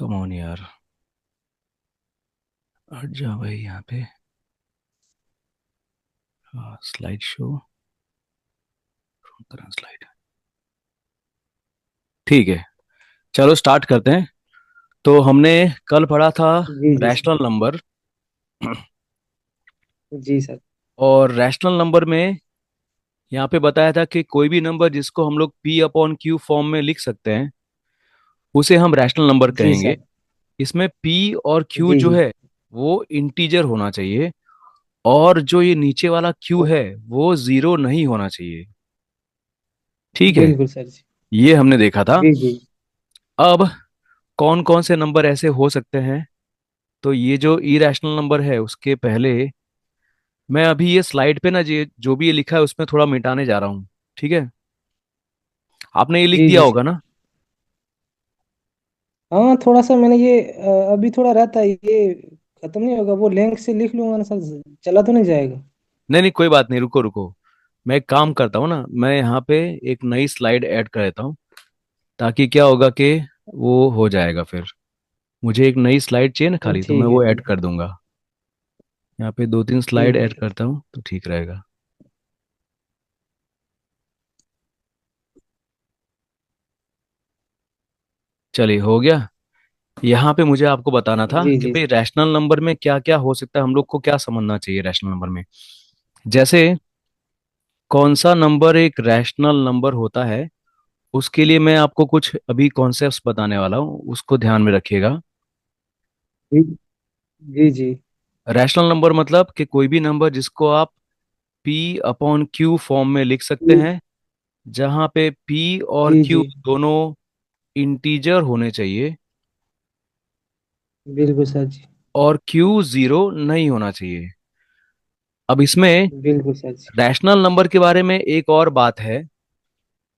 Come on यार। हट जा भाई यहाँ पे। Slide show. तरह स्लाइड। ठीक है। चलो स्टार्ट करते हैं। तो हमने कल पढ़ा था जी जी सर। Rational number. जी सर। और रैशनल नंबर में यहाँ पे बताया था कि कोई भी नंबर जिसको हम लोग पी अपॉन क्यू फॉर्म में लिख सकते हैं उसे हम रैशनल नंबर जी कहेंगे। सर। इसमें पी और क्यू जी जो जी। है वो इंटीजर होना चाहिए। और जो ये नीचे वाला क्यू है वो जीरो नहीं होना चाहिए। ठीक है। बिल्कुल सर जी। ये हमने देखा था। जी जी। अब कौन कौन से नंबर ऐसे हो सकते हैं। तो ये जो इरेशनल नंबर है उसके पहले मैं अभी ये स्लाइड पे ना ये जो भी ये लिखा है उसमें थोड़ा मिटाने जा रहा हूँ। ठीक है। आपने ये लिख जी दिया जी होगा सर। ना। हाँ, थोड़ा सा मैंने ये अभी थोड़ा रहता है ये। खत्म नहीं होगा, वो लिंक से लिख लूंगा ना सर। चला तो नहीं जाएगा? नहीं नहीं कोई बात नहीं, रुको रुको। मैं एक काम करता हूँ ना, मैं यहाँ पे एक नई स्लाइड ऐड कर देता हूँ। ताकि क्या होगा कि वो हो जाएगा फिर। मुझे एक नई स्लाइड चाहिए ना खाली, तो मैं ठीक है वो ऐड ठीक कर दूंगा। यहाँ पे दो तीन स्लाइड ठीक है ऐड सर। करता हूँ तो ठीक रहेगा। चलिए हो गया। यहाँ पे मुझे आपको बताना था जी कि जी भाई सर। रैशनल नंबर में क्या क्या हो सकता है, हम लोग को क्या समझना चाहिए रैशनल नंबर में। जैसे कौन सा नंबर एक रैशनल नंबर होता है, उसके लिए मैं आपको कुछ अभी कॉन्सेप्ट्स बताने वाला हूँ, उसको ध्यान में रखिएगा। जी जी जी। रैशनल नंबर मतलब कि कोई भी नंबर जिसको आप पी अपॉन क्यू फॉर्म में लिख सकते जी हैं, जहाँ पे पी और जी क्यू जी। दोनों इंटीजर होने चाहिए बिल्कुल सर जी। और क्यू जीरो नहीं होना चाहिए। अब इसमें बिल्कुल सर जी। रैशनल नंबर के बारे में एक और बात है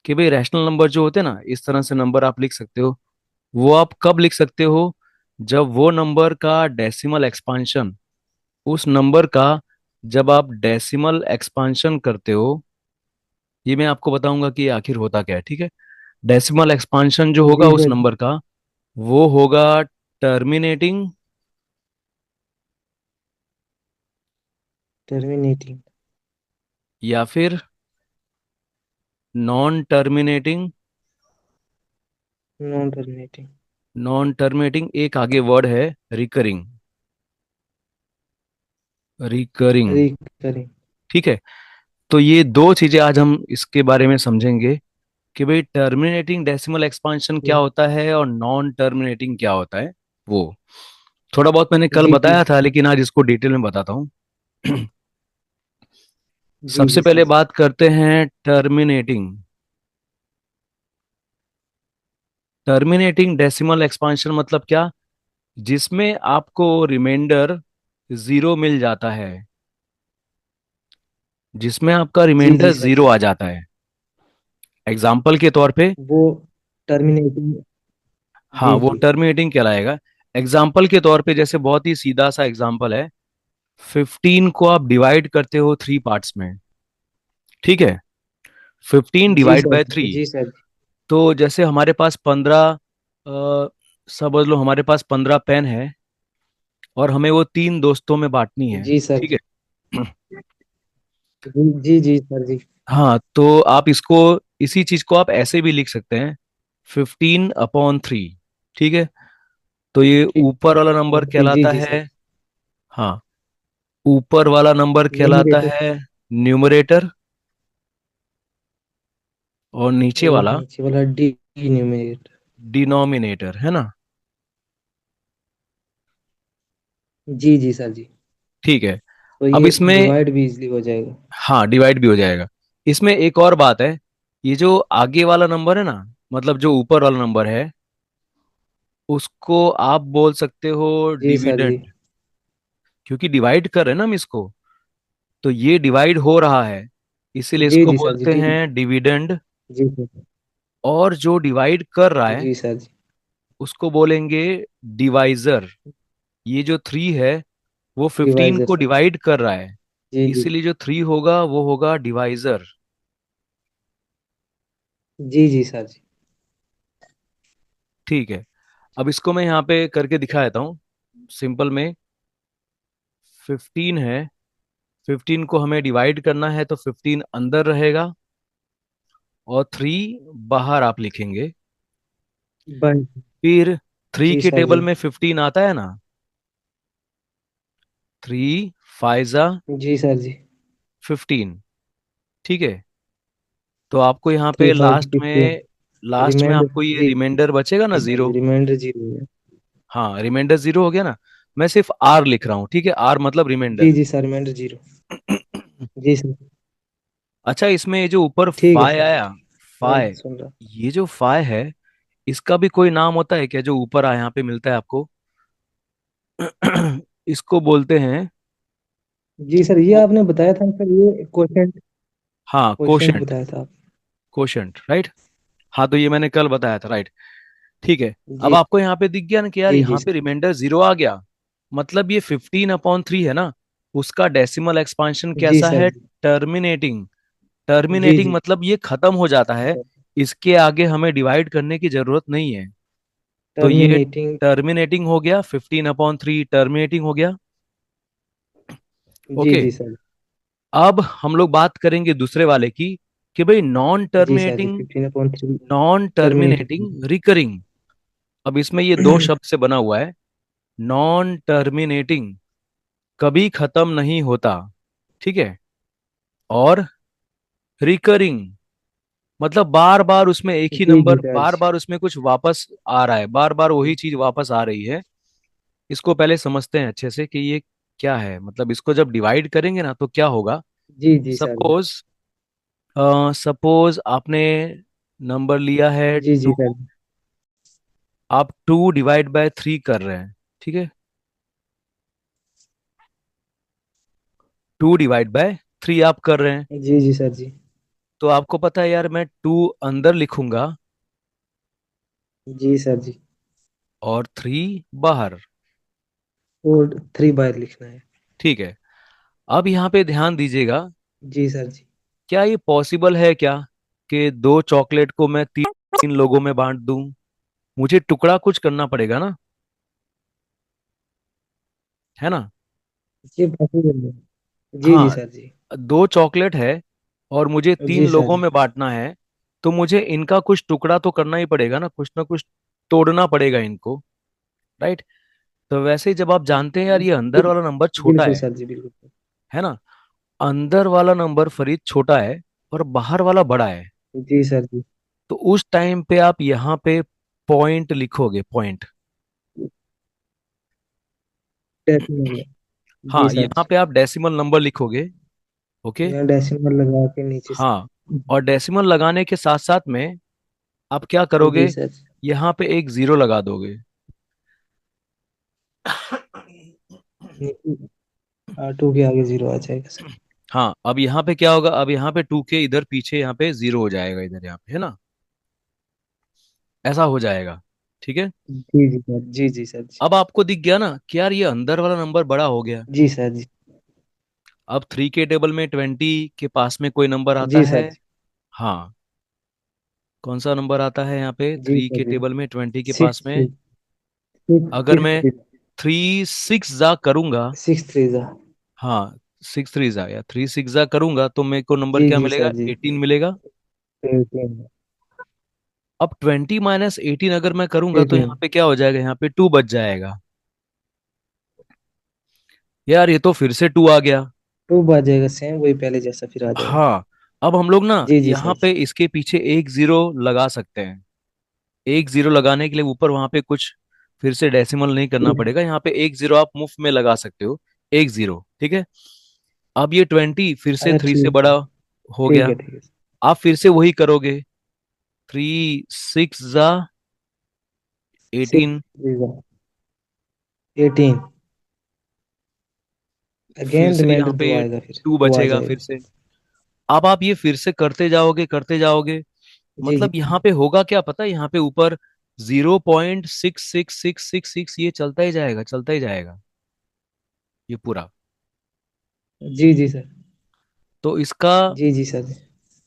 कि भाई रैशनल नंबर जो होते हैं ना, इस तरह से नंबर आप लिख सकते हो। वो आप कब लिख सकते हो, जब वो नंबर का डेसिमल एक्सपांशन, उस नंबर का जब आप डेसिमल एक्सपांशन करते हो। ये मैं आपको बताऊंगा कि ये आखिर होता क्या है। ठीक है। डेसिमल एक्सपांशन जो होगा जी उस सर जी। नंबर का, वो होगा टर्मिनेटिंग टर्मिनेटिंग। या फिर non terminating. Non terminating. Non terminating एक आगे वर्ड है, रिकरिंग। रिकरिंग। रिकरिंग। ठीक है। तो ये दो चीजें आज हम इसके बारे में समझेंगे कि भाई टर्मिनेटिंग डेसिमल एक्सपांशन क्या होता है और नॉन टर्मिनेटिंग क्या होता है। वो थोड़ा बहुत मैंने कल जी जी बताया सर। था, लेकिन आज इसको डिटेल में बताता हूँ। जी सबसे जी सर पहले जी। बात करते हैं टर्मिनेटिंग। टर्मिनेटिंग डेसिमल एक्सपांशन मतलब क्या, जिसमें आपको रिमाइंडर जीरो मिल जाता है। जिसमें आपका जी जी रिमाइंडर सर जीरो जी। आ जाता है। एग्जाम्पल के तौर पे, वो टर्मिनेटिंग। हाँ जी वो जी। टर्मिनेटिंग कहलाएगा। एग्जाम्पल के तौर पे जैसे बहुत ही सीधा सा एग्जाम्पल है, 15 को आप डिवाइड करते हो थ्री पार्ट्स में। ठीक है। 15 जी डिवाइड सर बाय जी। थ्री। जी सर जी। तो जैसे हमारे पास 15, समझ लो हमारे पास 15 पेन है और हमें वो तीन दोस्तों में बांटनी है। जी सर ठीक जी। है। जी जी जी सर जी। हाँ तो आप इसको, इसी चीज को आप ऐसे भी लिख सकते हैं, 15/3। ठीक है। तो ये ठीक। ऊपर वाला नंबर जी जी कहलाता जी सर। है, हाँ, ऊपर वाला नंबर कहलाता न्यूमरेटर। है न्यूमरेटर। और नीचे और वाला नीचे वाला डी न्यूमरेटर। डिनोमिनेटर है ना। जी जी सर जी। ठीक है। तो अब ये इसमें, डिवाइड भी इजली हो जाएगा। हाँ डिवाइड भी हो जाएगा। इसमें एक और बात है, ये जो आगे वाला नंबर है ना, मतलब जो ऊपर वाला नंबर है, उसको आप बोल सकते हो जी सर जी। डिविडेंड। क्योंकि डिवाइड कर रहे हैं ना हम इसको, तो ये डिवाइड हो रहा है, इसीलिए जी इसको जी सर जी। बोलते हैं डिविडेंड। जी सर। और जो डिवाइड कर रहा है जी सर जी। उसको बोलेंगे डिवाइजर। ये जो थ्री है वो 15 डिवाइजर को सर। डिवाइड कर रहा है, जी जी। इसीलिए जो थ्री होगा वो होगा डिवाइजर। जी जी सर जी। ठीक है। अब इसको मैं यहाँ पे करके दिखा देता हूँ सिंपल में। 15 है, 15 को हमें डिवाइड करना है तो 15 अंदर रहेगा और 3 बाहर आप लिखेंगे। बन। फिर 3 जी के सर टेबल जी। में 15 आता है ना, 3 फाइजा जी सर जी। 15, ठीक है। तो आपको यहाँ थ्री पे फाइव लास्ट फिफ्टीन। में, लास्ट में रिमाइंडर आपको ये जी। रिमाइंडर बचेगा ना जी सर जी, 0। रिमाइंडर जीरो है। हाँ, रिमाइंडर 0 हो गया ना। मैं सिर्फ आर लिख रहा हूँ, ठीक है, आर मतलब जी रिमाइंडर। जी सर, रिमाइंडर जीरो। जी सर। अच्छा, इसमें ये जो ऊपर ठीक है फाइ सर। आया, फाइ, सुन रहा। ये जो फाइ है, इसका भी कोई नाम होता है क्या जो ऊपर यहाँ पे मिलता है आपको? इसको बोलते हैं, जी सर, ये वो, आपने बताया था सर, ये क्वेश्चन। हाँ क्वेश्चन कोशेंट, बताया था आप। Quotient right. हाँ तो ये मैंने कल बताया था, राइट। ठीक है। अब जी आपको यहाँ पे दिख गया ना कि यार जी जी यहाँ पे सर। रिमाइंडर 0 आ गया, मतलब ये 15/3 है ना, उसका डेसिमल एक्सपांशन जी कैसा सर है? जी। टर्मिनेटिंग। जी टर्मिनेटिंग जी मतलब ये खत्म हो जाता है, सर। इसके आगे हमें डिवाइड करने की जरूरत नहीं है। तो ये टर्मिनेटिंग। टर्मिनेटिंग हो गया, 15/3 टर्मिनेटिंग हो गया। जी ओके। जी सर। अब हम लोग बात करेंगे दूसरे वाले की, कि भाई नॉन जी सर जी, terminating, 15/3। Non terminating terminating. Recurring. अब इसमें ये दो शब्द से बना हुआ है। नॉन टर्मिनेटिंग, कभी खत्म नहीं होता, ठीक है। और रिकरिंग मतलब बार बार उसमें एक ही जी जी नंबर, सर बार जी। बार उसमें कुछ वापस आ रहा है, बार बार वही चीज वापस आ रही है। इसको पहले समझते हैं अच्छे से कि ये क्या है। मतलब इसको जब डिवाइड करेंगे ना तो क्या होगा। जी जी सर जी। सपोज, सपोज आपने नंबर लिया है जी जी 2, सर। आप 2/3 कर रहे हैं, ठीक है। 2/3 आप कर रहे हैं, जी जी सर जी। तो आपको पता है यार मैं 2 अंदर लिखूंगा जी सर जी। और 3 बाहर, और थ्री बार लिखना है। ठीक है। अब यहाँ पे ध्यान दीजिएगा, जी सर जी। क्या ये पॉसिबल है क्या कि 2 चॉकलेट को मैं 3 लोगों में बांट दूं? मुझे टुकड़ा कुछ करना पड़ेगा ना, है ना। ये पॉसिबल है। जी जी हाँ, सर जी। 2 चॉकलेट है और मुझे तीन जी सर लोगों जी। में बांटना है, तो मुझे इनका कुछ टुकड़ा तो करना ही पड़ेगा ना कुछ तोड़ना पड़ेगा इनको, राइट। तो वैसे ही जब आप जानते हैं यार ये अंदर वाला नंबर छोटा बिल्कुल है सर जी, बिल्कुल। है ना। अंदर वाला नंबर फरीद छोटा है और बाहर वाला बड़ा है। जी सर जी। तो उस टाइम पे आप यहाँ पे पॉइंट लिखोगे, पॉइंट। डेसिमल है। जी हाँ, सर यहाँ जी। पे आप डेसिमल नंबर लिखोगे। ओके। यहाँ डेसिमल लगा के नीचे से। हाँ, और डेसिमल लगाने के साथ साथ में आप क्या जी करोगे, सर। यहाँ पे एक 0 लगा दोगे। नीचे। टू के आगे जीरो आ जाएगा सर। हाँ, अब यहाँ पे क्या होगा, अब यहाँ पे 2 के इधर पीछे यहाँ पे 0 हो जाएगा, इधर यहाँ पे है ना, ऐसा हो जाएगा, ठीक है। जी जी सर जी। जी सर जी। अब आपको दिख गया ना कि यार ये अंदर वाला नंबर बड़ा हो गया। जी सर जी। अब 3 के टेबल में 20 के पास में कोई नंबर आता जी है? सर जी। हाँ, कौन सा नंबर आता है यहाँ पे जी 3 सर के जी। टेबल में 20 के पास सिक्स में? थ्री। सिक्स अगर सिक्स मैं थ्री। 3 6 करूंगा, सिक्स थ्री जा। हाँ 6 3 या 3 6 करूंगा तो मेरे को नंबर जी क्या जी मिलेगा, सर जी। 18 मिलेगा। 18। अब 20 - 18 अगर मैं करूंगा तो 18। यहाँ पे क्या हो जाएगा, यहाँ पे 2 बच जाएगा। यार ये तो फिर से 2 आ गया। टू आ जाएगा, सेम वही पहले जैसा फिर आ जाएगा। हाँ, अब हम लोग ना जी जी यहाँ सर पे जी। इसके पीछे एक 0 लगा सकते हैं। एक 0 लगाने के लिए ऊपर वहां पे कुछ फिर से डेसिमल नहीं करना ठीक पड़ेगा, यहाँ पे एक 0 आप मुफ्त में लगा सकते हो, एक 0, ठीक है। अब ये 20 फिर से अच्छा 3 से ठीक बड़ा है। हो ठीक गया। है ठीक है। आप फिर से वही करोगे, 3 6 18, सिक्स। 18। फिर अगेन से यहाँ रिमाइंडर पे दो आएगा, फिर 2 टू आ बचेगा फिर जाएगा। से। अब आप ये फिर से करते जाओगे, करते जाओगे, जी जी। मतलब यहाँ पे होगा क्या पता है, यहाँ पे ऊपर 0.66666 ये चलता ही जाएगा, चलता ही जाएगा ये पूरा। जी जी सर। तो इसका जी जी सर।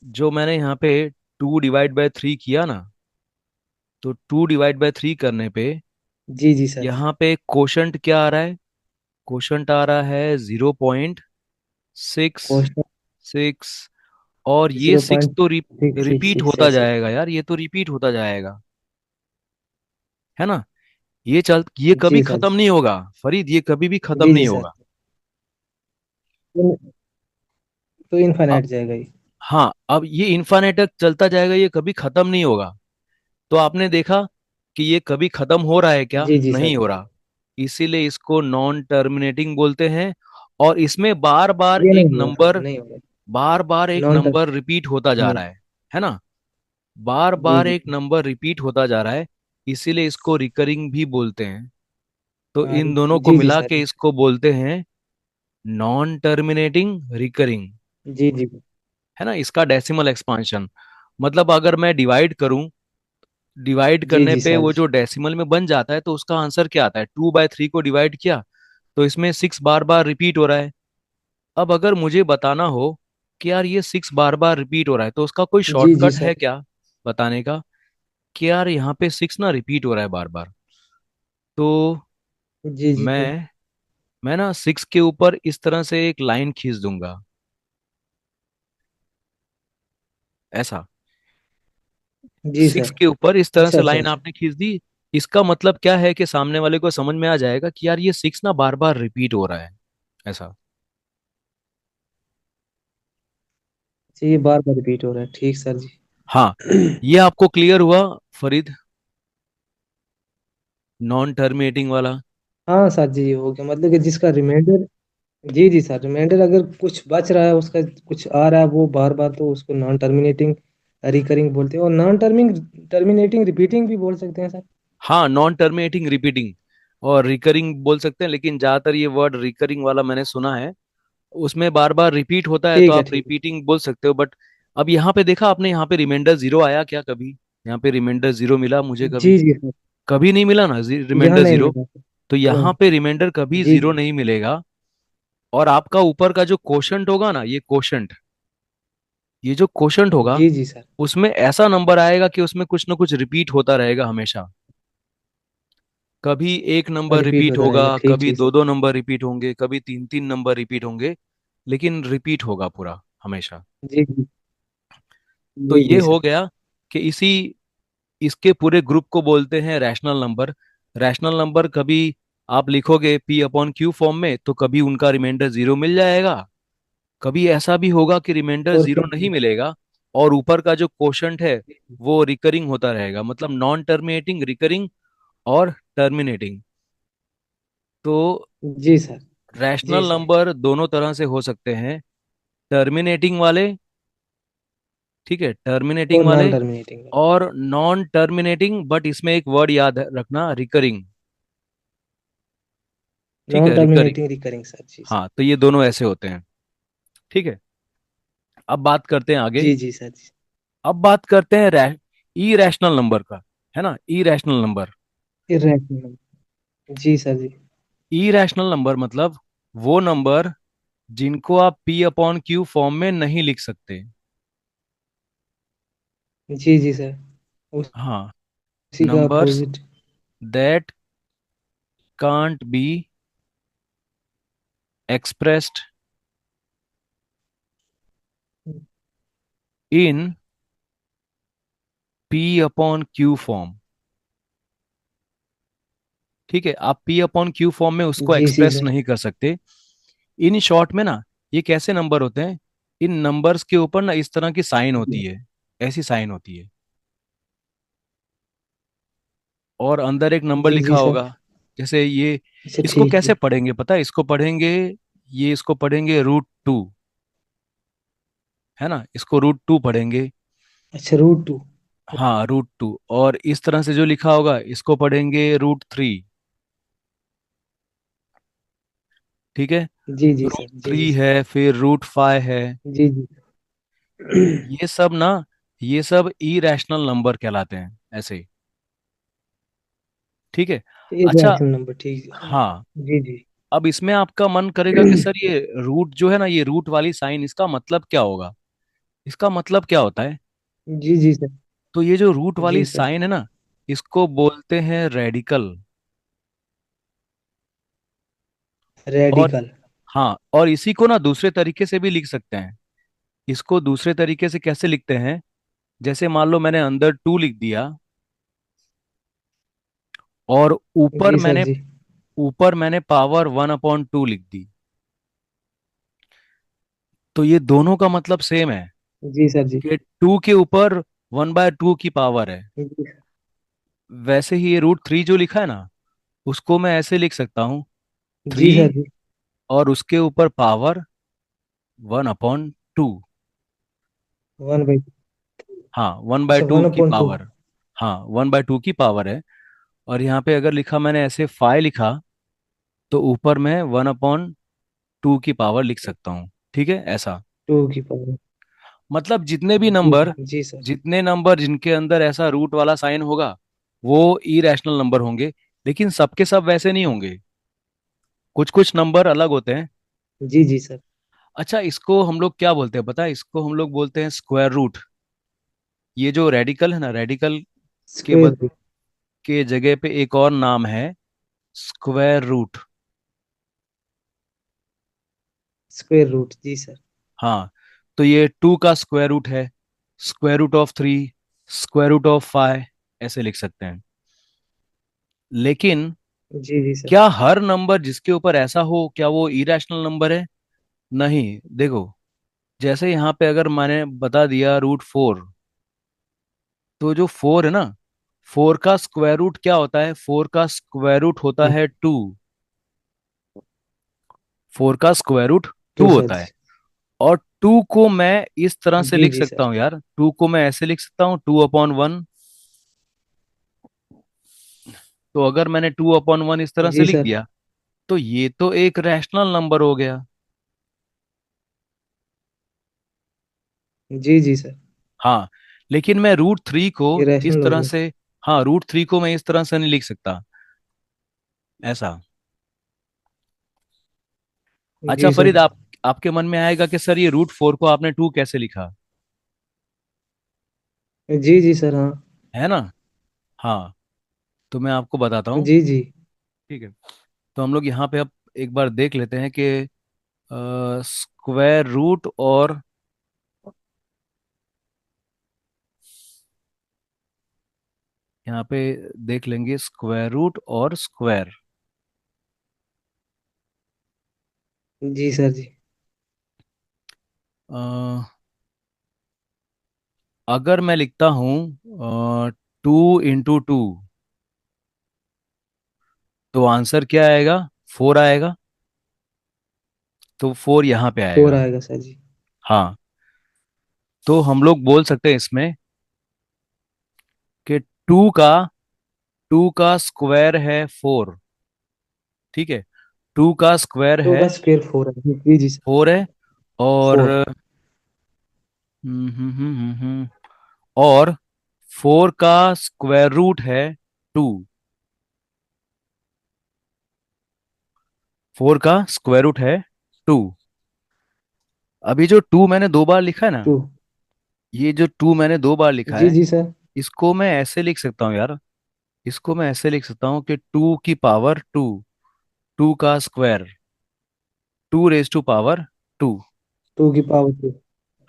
जो मैंने यहाँ पे 2/3 किया ना, तो 2/3 करने पे जी जी सर। यहाँ पे कोशंट क्या आ रहा है? कोशंट आ रहा है 0.6 क्वेश्चन 6। और ये जीरो सिक्स पॉइंट तो सिक्स सिक्स रिपीट सिक्स होता ऐसे। जाएगा यार, ये तो रिपीट होता जाएगा, है ना? ये कभी जी सर खत्म जी। नहीं होगा फरीद, ये कभी भी खत्म जी जी नहीं सर। होगा। तो अ- इनफाइनाइट जाएगा ये। हाँ, अब ये इन्फानेट तक चलता जाएगा, ये कभी खत्म नहीं होगा। तो आपने देखा कि ये कभी खत्म हो रहा है क्या? जी जी नहीं सर। हो रहा। इसीलिए इसको नॉन टर्मिनेटिंग बोलते हैं। और इसमें बार बार ये एक नहीं होगा सर, नंबर, नहीं होगा। बार बार एक नॉन नंबर रिपीट होता जा रहा टर्मिनेट। है ना? बार जी बार जी। एक नंबर रिपीट होता जा रहा है, इसीलिए इसको रिकरिंग भी बोलते हैं। तो हाँ इन दोनों को जी जी मिला सर। के इसको बोलते हैं नॉन टर्मिनेटिंग रिकरिंग, जी जी। है ना? इसका डेसिमल एक्सपांशन, मतलब अगर मैं डिवाइड करूं, डिवाइड जी करने जी पे सर वो जी। जो डेसिमल में बन जाता है तो उसका आंसर क्या आता है? 2/3 को डिवाइड किया तो इसमें 6 बार बार रिपीट हो रहा है। अब अगर मुझे बताना हो कि यार ये 6 बार बार रिपीट हो रहा है, तो उसका कोई जी जी शॉर्टकट है सर। क्या बताने का कि यार यहाँ पे 6 ना रिपीट हो रहा है बार बार? तो जी जी तो। मैं ना 6 के ऊपर इस तरह से एक लाइन खींच दूंगा, ऐसा। जी 6 सर। के ऊपर इस तरह अच्छा से अच्छा लाइन अच्छा। आपने खींच दी। इसका मतलब क्या है कि सामने वाले को समझ में आ जाएगा कि यार ये 6 ना बार बार रिपीट हो रहा है, ऐसा। अच्छा, ये बार बार रिपीट हो रहा है, ठीक सर जी। हाँ, ये आपको क्लियर हुआ फरीद, नॉन टर्मिनेटिंग वाला? हाँ सर जी, ये हो गया, मतलब कि जिसका रिमाइंडर। जी जी सर, रिमाइंडर अगर कुछ बच रहा है, उसका कुछ आ रहा है वो बार बार, तो उसको नॉन टर्मिनेटिंग रिकरिंग बोलते हैं। और नॉन टर्मिनेटिंग रिपीटिंग भी बोल सकते हैं सर। हाँ, नॉन टर्मिनेटिंग रिपीटिंग और रिकरिंग बोल सकते हैं, लेकिन ज्यादातर ये वर्ड रिकरिंग वाला मैंने सुना है। उसमें बार बार रिपीट होता है तो ठीक है आप ठीक है। रिपीटिंग बोल सकते हो, बट अब यहाँ पे देखा आपने, यहाँ पे रिमाइंडर जीरो आया क्या कभी? यहाँ पे रिमाइंडर जीरो मिला मुझे कभी? जी जी सर। कभी नहीं मिला ना यहाँ रिमाइंडर नहीं जीरो। मिला सर। तो नहीं। यहाँ पे रिमाइंडर कभी जी जीरो जी। नहीं मिलेगा। और आपका ऊपर का जो कोशंट होगा ना, ये कोशंट, ये जो कोशंट होगा, जी जी सर। उसमें ऐसा नंबर आएगा कि उसमें कुछ ना कुछ रिपीट होता रहेगा हमेशा। कभी एक नंबर रिपीट रिपीट होता होगा, रहेगा, ठीक कभी ठीक दो सर। दो नंबर रिपीट होंगे, कभी तीन तीन नंबर रिपीट होंगे, लेकिन रिपीट होगा पूरा हमेशा। जी जी। तो जी ये जी हो सर। गया कि इसके पूरे ग्रुप को बोलते हैं रैशनल नंबर। रैशनल नंबर कभी आप लिखोगे P/Q फॉर्म में तो कभी उनका रिमाइंडर जीरो मिल जाएगा, कभी ऐसा भी होगा कि रिमाइंडर और जीरो नहीं फिर। मिलेगा, और ऊपर का जो कोशंट है वो रिकरिंग होता रहेगा, मतलब नॉन टर्मिनेटिंग, रिकरिंग और टर्मिनेटिंग। तो जी सर। जी रैशनल सर। नंबर दोनों तरह से हो सकते हैं, टर्मिनेटिंग वाले, ठीक है, टर्मिनेटिंग और नॉन वाले, टर्मिनेटिंग। और नॉन टर्मिनेटिंग, बट इसमें एक वर्ड याद रखना, रिकरिंग। ठीक नॉन है, रिकरिंग। टर्मिनेटिंग रिकरिंग सर, जी सर। हाँ, तो ये दोनों ऐसे होते हैं। ठीक है, अब बात करते हैं आगे। जी जी सर जी। अब बात करते हैं ई रैशनल नंबर का, है ना? ई रैशनल नंबर। इरेशनल। जी सर जी। ई रैशनल नंबर मतलब वो नंबर जिनको आप P/Q फॉर्म में नहीं लिख सकते। जी जी सर। हाँ, उसी का numbers opposite. That can't be expressed in P/Q form. ठीक है, आप P/Q फॉर्म में उसको जी जी एक्सप्रेस सर। नहीं कर सकते। इन शॉर्ट में ना, ये कैसे नंबर होते हैं? इन नंबर्स के ऊपर ना इस तरह की साइन होती जी है, ऐसी साइन होती है, और अंदर एक नंबर जी लिखा जी सर। होगा, जैसे ये। अच्छा इसको ठीक कैसे है। पढ़ेंगे पता है? इसको पढ़ेंगे, ये इसको पढ़ेंगे √2, है ना? इसको √2 पढ़ेंगे। अच्छा, रूट 2। हाँ, √2। और इस तरह से जो लिखा होगा इसको पढ़ेंगे √3। ठीक है, जी जी रूट सर। जी जी थ्री सर। है, फिर √5 है। जी जी। ये सब ना, ये सब इरेशनल नंबर कहलाते हैं, ऐसे ही। ठीक है। अच्छा, इरेशनल नंबर, ठीक है। हाँ, जी जी। अब इसमें आपका मन करेगा कि सर ये रूट जो है ना, ये रूट वाली साइन, इसका मतलब क्या होगा? इसका मतलब क्या होता है? जी जी सर। तो ये जो रूट वाली जी सर। साइन है ना, इसको बोलते हैं रेडिकल। और रेडिकल। हाँ, और इसी को ना दूसरे तरीके से भी लिख सकते हैं। इसको दूसरे तरीके से कैसे लिखते हैं? जैसे मान लो मैंने अंदर 2 लिख दिया, और जी सर जी। ऊपर मैंने पावर 1/2 लिख दी, तो ये दोनों का मतलब सेम है जी सर जी। कि 2 के ऊपर 1/2 की पावर है। जी वैसे ही ये √3 जो लिखा है ना, उसको मैं ऐसे लिख सकता हूँ, जी 3 सर जी। और उसके ऊपर पावर 1/2। 1/2। हाँ, वन बाय अच्छा, टू वन की अपॉइंट टू। पावर। हाँ, 1/2 की पावर है। और यहाँ पे अगर लिखा मैंने ऐसे 5 लिखा, तो ऊपर मैं 1/2 की पावर लिख सकता हूँ। ठीक है, ऐसा। टू की पावर। मतलब जितने भी जी नंबर, जी सर। जितने नंबर जिनके अंदर ऐसा रूट वाला साइन होगा, वो इरेशनल नंबर होंगे। लेकिन सबके सब वैसे नहीं होंगे, कुछ कुछ नंबर अलग होते हैं। जी जी सर। अच्छा, इसको हम लोग क्या बोलते हैं पता है? इसको हम लोग बोलते हैं स्क्वायर रूट। ये जो रेडिकल है ना, रेडिकल के स्क्वायर बद रूट। के जगह पे एक और नाम है, स्क्वायर रूट। स्क्वायर रूट जी सर। हाँ, तो ये 2 का स्क्वायर रूट है, √3, √5, ऐसे लिख सकते हैं। लेकिन जी जी सर। क्या हर नंबर जिसके ऊपर ऐसा हो, क्या वो इरेशनल नंबर है? नहीं, देखो, जैसे यहाँ पे अगर मैंने बता दिया √4, तो जो 4 है ना, 4 का स्क्वायर रूट क्या होता है? 4 का स्क्वायर रूट होता है 2। 4 का स्क्वायर रूट टू 2 सर होता है। जी। और 2 को मैं इस तरह से जी लिख जी सकता सर। हूँ यार, 2 को मैं ऐसे लिख सकता हूँ, 2/1। तो अगर मैंने 2/1 इस तरह से जी लिख सर। दिया, तो ये तो एक रैशनल नंबर हो गया। जी जी सर। हाँ, लेकिन मैं √3 को ये इस रैशनल हो तरह गया। से, हाँ, √3 को मैं इस तरह से नहीं लिख सकता, ऐसा। अच्छा जी सर। फरीद, आपके मन में आएगा कि सर ये √4 को आपने 2 कैसे लिखा? जी जी सर हाँ। है ना? हाँ, तो मैं आपको बताता हूँ। जी जी। ठीक है, तो हम लोग यहाँ पे अब एक बार देख लेते हैं कि स्क्वायर रूट और, यहाँ पे देख लेंगे स्क्वायर रूट और स्क्वायर। जी सर जी। अगर मैं लिखता हूँ 2 × 2, तो आंसर क्या आएगा? 4 आएगा। तो 4 यहाँ पे फोर आएगा। आएगा सर जी। हाँ, तो हम लोग बोल सकते हैं इसमें कि 2 का स्क्वायर है 4। ठीक है, 2 का स्क्वायर टू है का स्क्वायर फोर है जी जी सर। 4 है। और फोर। और 4 का स्क्वायर रूट है 2। 4 का स्क्वायर रूट है 2। अभी जो 2 मैंने 2 बार लिखा है ना, टू। ये जो 2 मैंने 2 बार लिखा जी है, जी सर। इसको मैं ऐसे लिख सकता हूँ यार। इसको मैं ऐसे लिख सकता हूँ कि 2 की पावर 2, 2 का square, 2 raise to power 2। Two की पावर टू।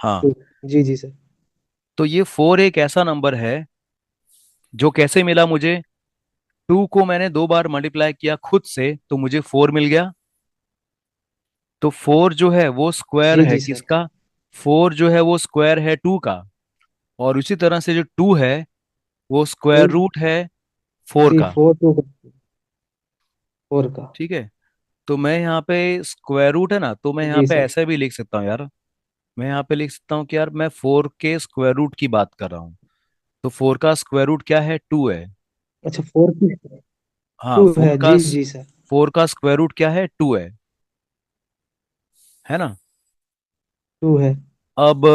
हाँ, टू। जी जी सर। तो ये 4 एक ऐसा नंबर है जो कैसे मिला मुझे? 2 को मैंने 2 बार मल्टीप्लाई किया खुद से, तो मुझे 4 मिल गया। तो 4 जो है वो स्क्वायर जी है जी सर। किसका? 4 जो है वो स्क्वायर है 2 का। और उसी तरह से जो 2 है वो टू। स्क्वायर रूट है 4 जी का। फोर टू का। फोर का। ठीक है, तो मैं यहाँ पे स्क्वायर रूट है ना, तो मैं यहाँ जी पे सर। ऐसे भी लिख सकता हूँ यार। मैं यहाँ पे लिख सकता हूँ कि यार मैं 4 के स्क्वायर रूट की बात कर रहा हूँ। तो 4 का स्क्वायर रूट क्या है? 2 है। अच्छा, फोर की। हाँ, टू है जी जी सर। 4 का स्क्वायर रूट क्या है? 2 है ना? टू है। अब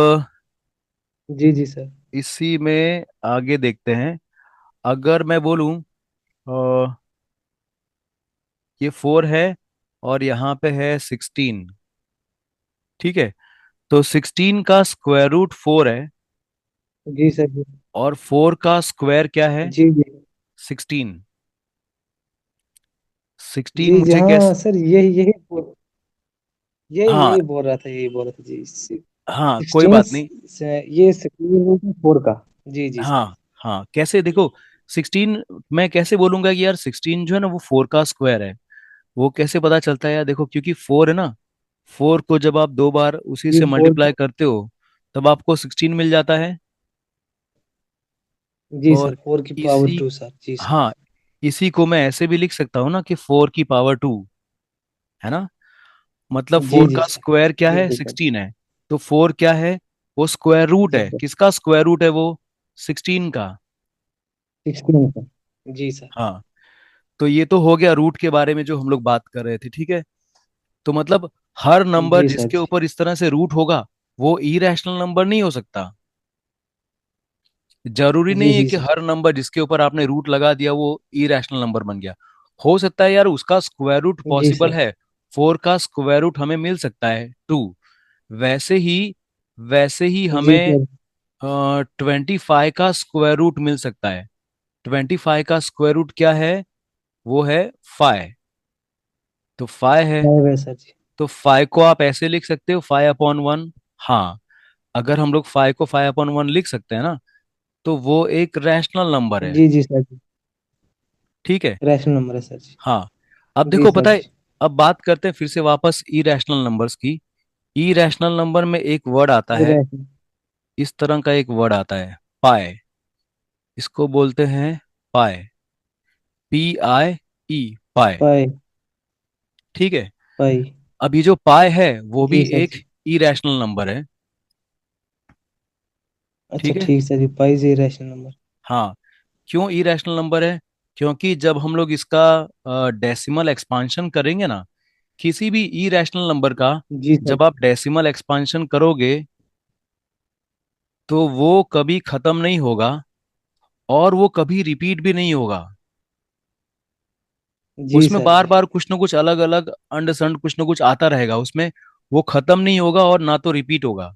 जी जी सर। इसी में आगे देखते हैं। अगर मैं बोलूं ये 4 है और यहाँ पे है 16। ठीक है, तो 16 का स्क्वायर रूट 4 है। जी सर जी। और 4 का स्क्वायर क्या है? जी जी। 16। 16 जी जी मुझे हाँ कैसे। सर, यही यही यही हाँ यही बोल रहा था, यही बोल रहा था जी। हाँ, कोई 16 बात नहीं। ये 16 4 का। जी जी सर। हाँ हाँ, कैसे देखो, 16 मैं कैसे बोलूंगा कि यार 16 जो है ना वो 4 का स्क्वायर है। वो कैसे पता चलता है यार, देखो क्योंकि 4 है ना, 4 को जब आप दो बार उसी जी से फोर। मल्टीप्लाई करते हो तब आपको 16 मिल जाता है। जी और सर, 4 की पावर इसी, 2 सर, जी सर। हाँ, इसी को मैं ऐसे भी लिख सकता हूँ ना कि 4 की पावर 2, है ना। मतलब जी 4 जी का सर। स्क्वायर क्या है, बिल्कुल सर। 16 है। तो 4 क्या है, वो स्क्वायर रूट जी है, सर। किसका स्क्वायर रूट है वो, 16 का। 16 का। जी सर। हाँ, तो ये तो हो गया रूट के बारे में जो हम लोग बात कर रहे थे, ठीक है। तो मतलब हर नंबर जी सर जिसके जी। ऊपर इस तरह से रूट होगा वो इरेशनल नंबर नहीं हो सकता। जरूरी जी नहीं है जी कि सर। हर नंबर जिसके ऊपर आपने रूट लगा दिया वो इरेशनल नंबर बन गया। हो सकता है यार उसका स्क्वायर रूट जी पॉसिबल सर। है, 4 का स्क्वायर रूट हमें मिल सकता है 2। वैसे ही, वैसे ही जी हमें सर। 25 का स्क्वायर रूट मिल सकता है। 25 का स्क्वायर रूट क्या है, वो है 5। तो 5 है, फाइव है सर जी। तो 5 को आप ऐसे लिख सकते हो 5/1। हाँ, अगर हम लोग 5 को 5/1 लिख सकते हैं ना, तो वो एक रैशनल नंबर है। जी जी सर जी। ठीक है। रैशनल नंबर है सर जी। हाँ, अब जी देखो सर पता है, जी। अब बात करते हैं फिर से वापस इरेशनल नंबर्स की। इरेशनल नंबर में एक वर्ड आता ये है, रैशनल। इस तरह का एक वर्ड आता है, पाए। इसको बोलते हैं पाए, PIE, पाए। पाई। ठीक है। पाई। अब ये जो पाए है वो भी जी सर एक जी। इरेशनल नंबर है। अच्छा ठीक है। ठीक सर जी, पाई से रैशनल नंबर। हाँ, क्यों इरेशनल नंबर है, क्योंकि जब हम लोग इसका डेसिमल एक्सपांशन करेंगे ना, किसी भी इरेशनल नंबर का, जी सर। जब आप डेसिमल एक्सपांशन करोगे तो वो कभी खत्म नहीं होगा और वो कभी रिपीट भी नहीं होगा। जी उसमें सर बार जी। बार कुछ ना कुछ अलग अलग अंड संड कुछ ना कुछ आता रहेगा उसमें। वो खत्म नहीं होगा और ना तो रिपीट होगा।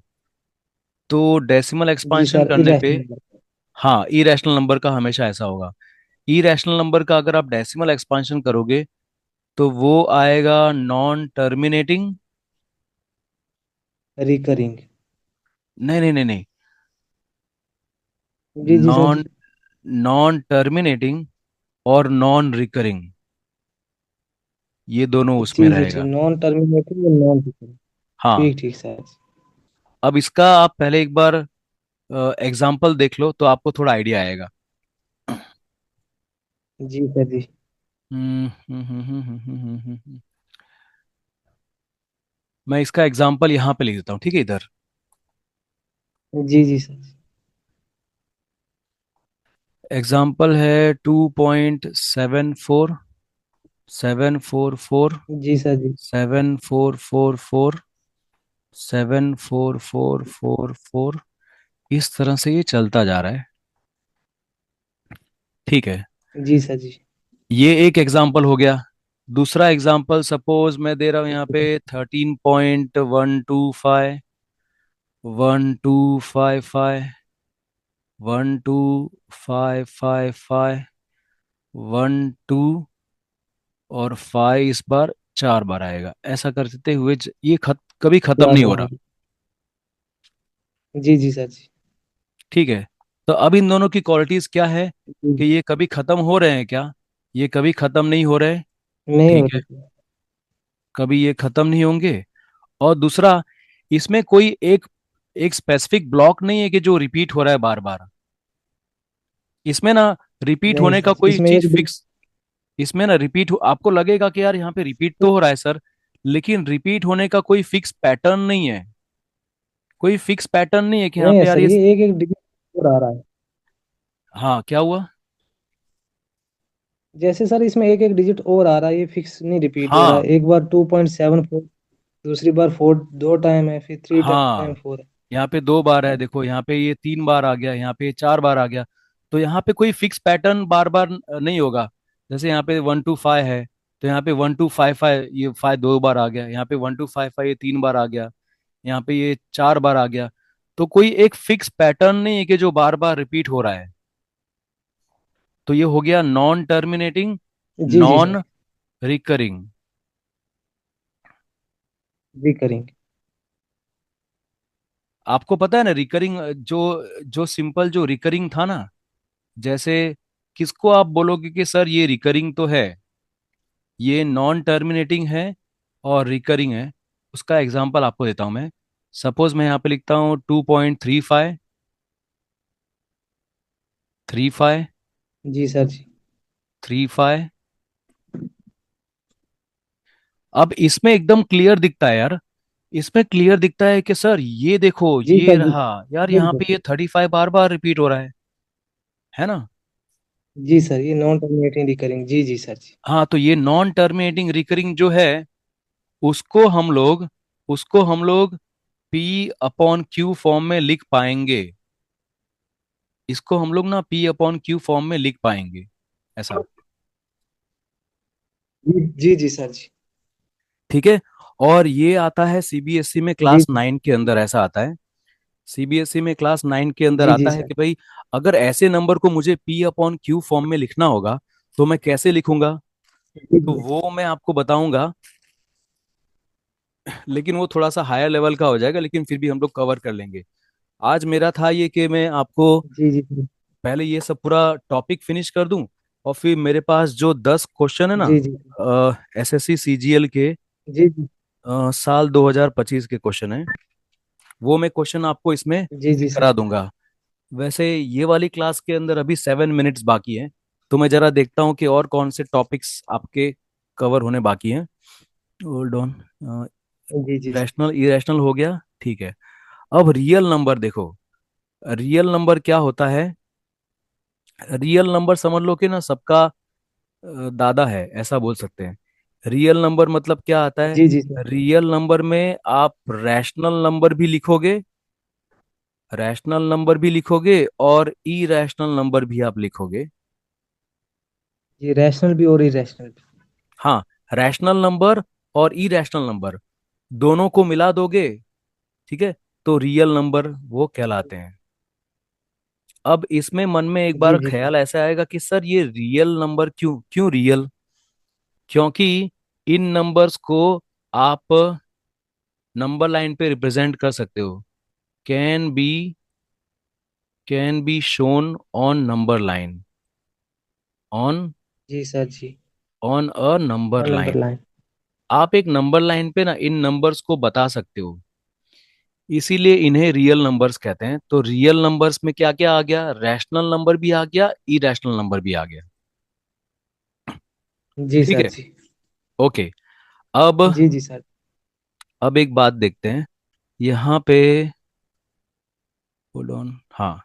तो डेसिमल जी एक्सपांशन सर, करने पे, इरेशनल नंबर। हाँ, इरेशनल नंबर का हमेशा ऐसा होगा। इरेशनल नंबर का अगर आप डेसिमल एक्सपांशन करोगे तो वो आएगा नॉन टर्मिनेटिंग। रिकरिंग। नहीं नहीं नहीं नहीं, जी जी सर नॉन जी। नॉन टर्मिनेटिंग और नॉन रिकरिंग, ये दोनों उसमें जी जी ठीक, रहेगा। नॉन टर्मिनेटिंग और नॉन रिकरिंग। हाँ, ठीक ठीक सर। अब इसका आप पहले एक बार एग्जाम्पल देख लो तो आपको थोड़ा आइडिया आएगा। जी सर जी। मैं इसका एग्जाम्पल यहाँ पे लिख देता हूँ, ठीक है, इधर। जी जी सर। एग्जाम्पल है 2.74, 744, जी सर जी। 7444, 74444, इस तरह से ये चलता जा रहा है। ठीक है, जी सर जी। ये एक एग्जाम्पल हो गया। दूसरा एग्जाम्पल सपोज मैं दे रहा हूँ यहाँ पे 13.125, 1255, 12555, 12 और 5 इस बार 4 बार आएगा, ऐसा करते हुए ये कभी खत्म चार नहीं हो बार रहा। होगी। जी जी सर जी। ठीक है। तो अब इन दोनों की क्वालिटीज क्या है, जी। कि ये कभी खत्म हो रहे हैं क्या, ये कभी खत्म नहीं हो रहे। नहीं हो ठीक है, रही थी। कभी ये खत्म नहीं होंगे। और दूसरा, इसमें कोई एक एक स्पेसिफिक ब्लॉक नहीं है कि जो रिपीट हो रहा है बार बार। इसमें ना रिपीट नहीं होने सर का जी, कोई इसमें चीज एक फिक्स, इसमें ना रिपीट हो, आपको लगेगा कि यार यहाँ पे रिपीट तो हो रहा है सर, लेकिन रिपीट होने का कोई फिक्स पैटर्न नहीं है। कोई फिक्स पैटर्न नहीं है कि यहाँ नहीं है पे यार सर, ये। ये एक एक डिजिट और आ रहा है। हाँ, क्या हुआ। जैसे सर इसमें एक एक डिजिट और आ रहा है, ये फिक्स नहीं रिपीट हो रहा है। हाँ एक बार 2.74, दूसरी बार 4 दो टाइम है, फिर 3 टाइम हाँ, 4 है। यहाँ पे 2 बार है, देखो यहाँ पे ये 3 बार आ गया, यहाँ पे ये 4 बार आ गया। तो यहाँ पे कोई फिक्स पैटर्न बार बार नहीं होगा। जैसे यहाँ पे 125 है, तो यहाँ पे 1255, ये 5 2 बार आ गया, यहाँ पे 1255 ये 3 बार आ गया, यहाँ पे ये 4 बार आ गया। तो कोई एक फिक्स पैटर्न नहीं है कि जो बार बार रिपीट हो रहा है। तो ये हो गया नॉन टर्मिनेटिंग, जी जी नॉन सर। रिकरिंग। रिकरिंग। आपको पता है ना रिकरिंग, जो जो सिंपल जो रिकरिंग था ना, जैसे किसको आप बोलोगे कि सर ये रिकरिंग तो है, ये नॉन टर्मिनेटिंग है और रिकरिंग है। उसका एग्जांपल आपको देता हूं मैं। सपोज मैं यहाँ पे लिखता हूँ 2.35, 35, जी सर जी। 35। अब इसमें एकदम क्लियर दिखता है यार, इसमें क्लियर दिखता है कि सर ये देखो जी ये सर जी। रहा यार, यहाँ बिल्कुल। पे ये 35 बार बार रिपीट हो रहा है ना। जी सर, ये नॉन टर्मिनेटिंग रिकरिंग, जी जी सर जी। हाँ, तो ये नॉन टर्मिनेटिंग रिकरिंग जो है, उसको हम लोग उसको हम लोग पी अपॉन क्यू फॉर्म में लिख पाएंगे। इसको हम लोग ना पी अपॉन क्यू फॉर्म में लिख पाएंगे, ऐसा। जी जी सर जी। ठीक है। और ये आता है सीबीएसई में जी क्लास 9 के अंदर, ऐसा आता है। सीबीएसई में क्लास 9 के अंदर जी जी आता है सर। कि भाई अगर ऐसे नंबर को मुझे पी अपॉन क्यू फॉर्म में लिखना होगा तो मैं कैसे लिखूंगा। जी तो जी। वो मैं आपको बताऊंगा, लेकिन वो थोड़ा सा हायर लेवल का हो जाएगा, लेकिन फिर भी हम लोग कवर कर लेंगे। आज मेरा था ये कि मैं आपको जी जी सर। पहले ये सब पूरा टॉपिक फिनिश कर दूं, और फिर मेरे पास जो 10 क्वेश्चन है ना, जी जी। एसएससी सीजीएल के जी जी। साल 2025 के क्वेश्चन है, वो मैं क्वेश्चन आपको इसमें जी जी करा सर। दूंगा। वैसे ये वाली क्लास के अंदर अभी 7 मिनट्स बाकी है, तो मैं जरा देखता हूँ कि और कौन से टॉपिक्स आपके कवर होने बाकी हैं। Hold on. जी जी सर। रैशनल इरेशनल हो गया, ठीक है। अब रियल नंबर देखो, रियल नंबर क्या होता है। रियल नंबर समझ लो कि ना सबका दादा है, ऐसा बोल सकते हैं। रियल नंबर मतलब क्या आता है। जी जी सर। रियल नंबर में आप रैशनल नंबर भी लिखोगे, रैशनल नंबर भी लिखोगे और इरैशनल नंबर भी आप लिखोगे। ये रैशनल भी और इरेशनल भी। हाँ, रैशनल नंबर और इरैशनल नंबर दोनों को मिला दोगे, ठीक है, तो रियल नंबर वो कहलाते हैं। अब इसमें मन में एक जी बार जी सर। ख्याल ऐसा आएगा कि सर ये रियल नंबर क्यों क्यों रियल, क्योंकि इन नंबर्स को आप नंबर लाइन पे रिप्रेजेंट कर सकते हो। Can be can be shown on number line, on जी सर जी। ऑन अ नंबर और नंबर लाइन। लाइन। आप एक नंबर लाइन पे ना इन नंबर्स को बता सकते हो, इसीलिए इन्हें रियल नंबर्स कहते हैं। तो रियल नंबर्स में क्या क्या आ गया, रैशनल नंबर भी आ गया, इरैशनल नंबर भी आ गया। जी ठीक सर है, जी। ओके। अब जी जी सर। अब एक बात देखते हैं यहाँ पे। होल्ड ऑन, हाँ।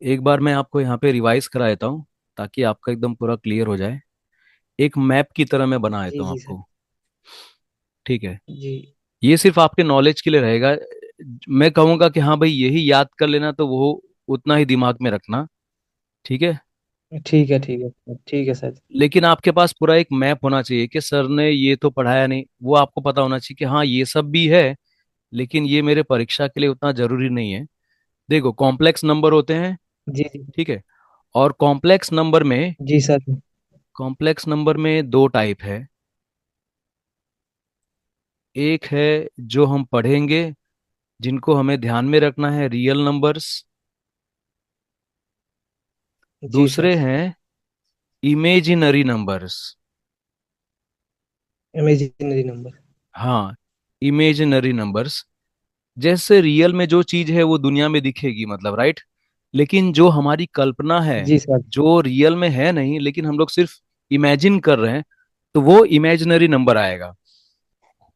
एक बार मैं आपको यहाँ पे रिवाइज करा देता हूँ, ताकि आपका एकदम पूरा क्लियर हो जाए। एक मैप की तरह मैं बना देता जी हूँ जी सर। आपको, ठीक है। जी ये सिर्फ आपके नॉलेज के लिए रहेगा। मैं कहूंगा कि हाँ भाई यही याद कर लेना, तो वो उतना ही दिमाग में रखना, ठीक है। ठीक है, ठीक है, ठीक है सर। लेकिन आपके पास पूरा एक मैप होना चाहिए कि सर ने ये तो पढ़ाया नहीं, वो आपको पता होना चाहिए कि हाँ ये सब भी है, लेकिन ये मेरे परीक्षा के लिए उतना जरूरी नहीं है। देखो, कॉम्प्लेक्स नंबर होते हैं, जी जी। ठीक है। और जी सर। कॉम्प्लेक्स नंबर में दो टाइप है। एक है जो हम पढ़ेंगे, जिनको हमें ध्यान में रखना है, रियल नंबर्स। जी सर। दूसरे हैं इमेजिनरी नंबर्स। Imaginary number. हाँ, इमेजिनरी नंबर्स। जैसे रियल में जो चीज है वो दुनिया में दिखेगी, मतलब राइट, लेकिन जो हमारी कल्पना है, जी सर। जो रियल में है नहीं लेकिन हम लोग सिर्फ इमेजिन कर रहे हैं, तो वो इमेजिनरी नंबर आएगा।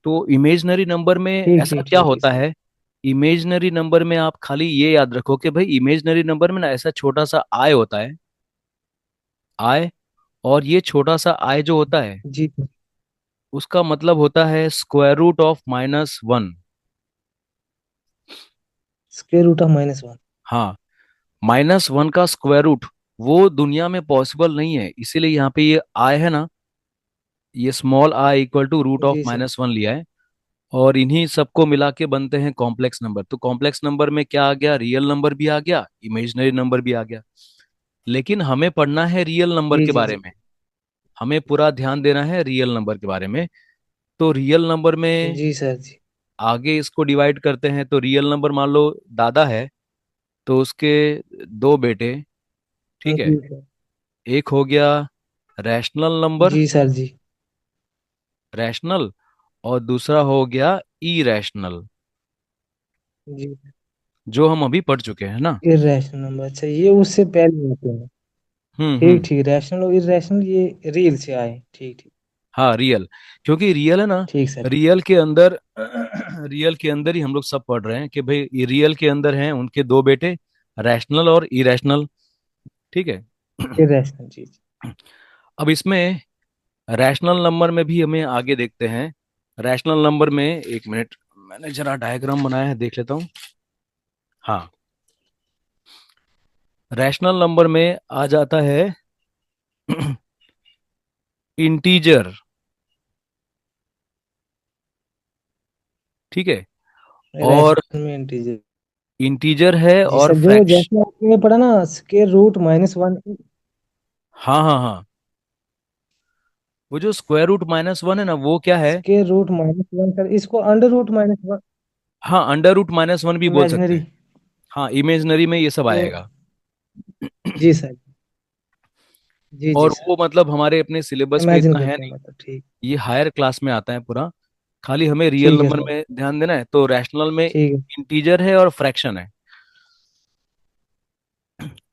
तो इमेजिनरी नंबर में ठीक ऐसा ठीक क्या ठीक ठीक होता सर। है। इमेजिनरी नंबर में आप खाली ये याद रखो कि भाई इमेजिनरी नंबर में ना ऐसा छोटा सा आई होता है, आई। और ये छोटा सा आई जो होता है, जी। उसका मतलब होता है square root of -1। Square root of -1। हाँ, -1 का स्क्वायर रूट वो दुनिया में पॉसिबल नहीं है, इसीलिए यहाँ पे ये आई है ना, ये small i equal to root of जी सर। -1 लिया है। और इन्हीं सबको मिला के बनते हैं कॉम्प्लेक्स नंबर। तो कॉम्प्लेक्स नंबर में क्या आ गया, रियल नंबर भी आ गया, इमेजिनरी नंबर भी आ गया। लेकिन हमें पढ़ना है रियल नंबर जी के जी बारे जी में, हमें पूरा ध्यान देना है रियल नंबर के बारे में। तो रियल नंबर में जी सर जी। आगे इसको डिवाइड करते हैं। तो रियल नंबर मान लो दादा है, तो उसके दो बेटे, हाँ ठीक है। जी सर। एक हो गया रैशनल नंबर, जी सर जी। रैशनल, और दूसरा हो गया इरैशनल, जी। जो हम अभी पढ़ चुके हैं ना। इरेशनल नंबर, अच्छा ये उससे पहले होते हैं। ठीक हम्म। ठीक, रैशनल और इरेशनल ये रील से आए, ठीक ठीक। हाँ रियल, क्योंकि रियल है ना, ठीक सर ठीक। रियल के अंदर रियल के अंदर ही हम लोग सब पढ़ रहे हैं कि भाई ये रियल के अंदर हैं उनके दो बेटे, रैशनल और इरैशनल, ठीक है। इरेशनल जी जी। अब इसमें रैशनल नंबर में भी हमें आगे देखते हैं। रैशनल नंबर में, एक मिनट, मैंने जरा डायग्राम बनाया है, देख लेता हूँ। हाँ, रैशनल नंबर में आ जाता है इंटीजर, ठीक है। और रैशनल में इंटीजर। इंटीजर है जी और सर, जो फ्रैक्शन। जैसे आपने पढ़ा ना, स्केयर रूट -1। हाँ हाँ हाँ, वो जो स्क्वायर रूट -1 है ना, वो क्या है। स्केयर रूट -1 सर, इसको अंडर रूट -1। हाँ, अंडर रूट -1 भी बोल सकते इमेजिनरी। हैं। हाँ, इमेजनरी में ये सब तो आएगा। जी सर। जी जी और सर। वो मतलब हमारे अपने सिलेबस में इमेजिन इतना है करते हैं नहीं, मतलब, ठीक। ये हायर क्लास में आता है पूरा। खाली हमें रियल ठीक है नंबर सर। में ध्यान देना है। तो रैशनल में ठीक है। इंटीजर है और फ्रैक्शन है।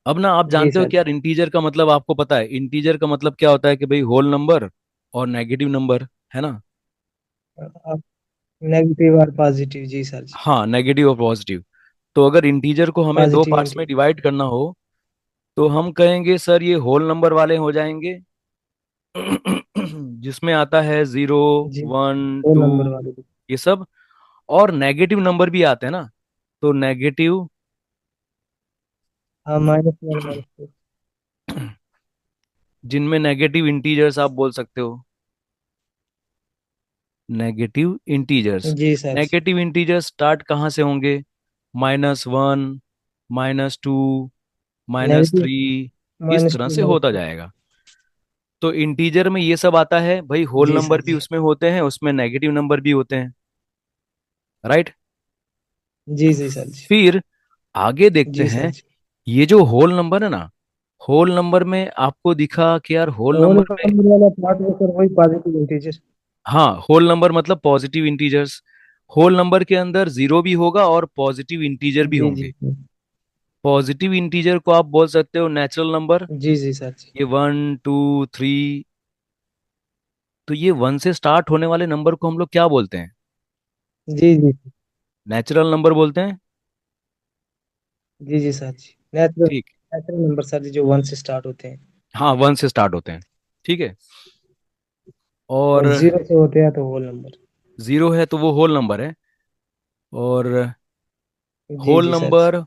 अब ना आप जी जानते हो सर कि जी। यार इंटीजर का मतलब आपको पता है, इंटीजर का मतलब क्या होता है कि भाई होल नंबर और नेगेटिव नंबर, है ना। आप नेगेटिव और पॉजिटिव, जी सर जी। हाँ, नेगेटिव और पॉजिटिव। तो अगर इंटीजर को हमें दो पॉजिटिव पार्ट्स में इंटीजर। डिवाइड करना हो, तो हम कहेंगे सर ये होल नंबर वाले हो जाएंगे, जिसमें आता है 0, जी। 1, दो 2, नंबर वाले भी। ये सब। और नेगेटिव नंबर भी आते हैं ना, तो नेगेटिव, हाँ, -1 -2। जिनमें नेगेटिव इंटीजर्स आप बोल सकते हो, नेगेटिव इंटीजर्स। जी सर जी। नेगेटिव इंटीजर्स स्टार्ट कहाँ से होंगे, -1, -2, नेगेटिव -3, इस तरह -2 से होता -3। जाएगा। तो इंटीजर में ये सब आता है भाई, होल जी सर नंबर भी जी। उसमें होते हैं, उसमें नेगेटिव नंबर भी होते हैं, राइट। जी जी सर जी। फिर आगे देखते जी सर हैं, जी। ये जो होल नंबर है ना, होल नंबर में आपको दिखा कि यार होल होल नंबर में, नंबर वाला पार्ट वो सर, वही पॉजिटिव इंटीजर। हाँ होल नंबर मतलब पॉजिटिव इंटीजर्स। होल नंबर के अंदर जीरो भी होगा और पॉजिटिव इंटीजर भी जी होंगे। जी जी। पॉजिटिव इंटीजर को आप बोल सकते हो नेचुरल नंबर, जी जी सर जी। ये 1, 2, 3। तो ये 1 से स्टार्ट होने वाले नंबर को हम लोग क्या बोलते हैं, जी जी। नेचुरल नंबर बोलते हैं। जी जी सर जी। नेचुरल ठीक, नेचुरल नंबर सर जी, जो 1 से स्टार्ट होते हैं। हाँ 1 से स्टार्ट होते हैं, ठीक है। और और 0 से होते हैं तो होल नंबर। जीरो है तो वो होल नंबर है। और जी होल जी सर जी। नंबर,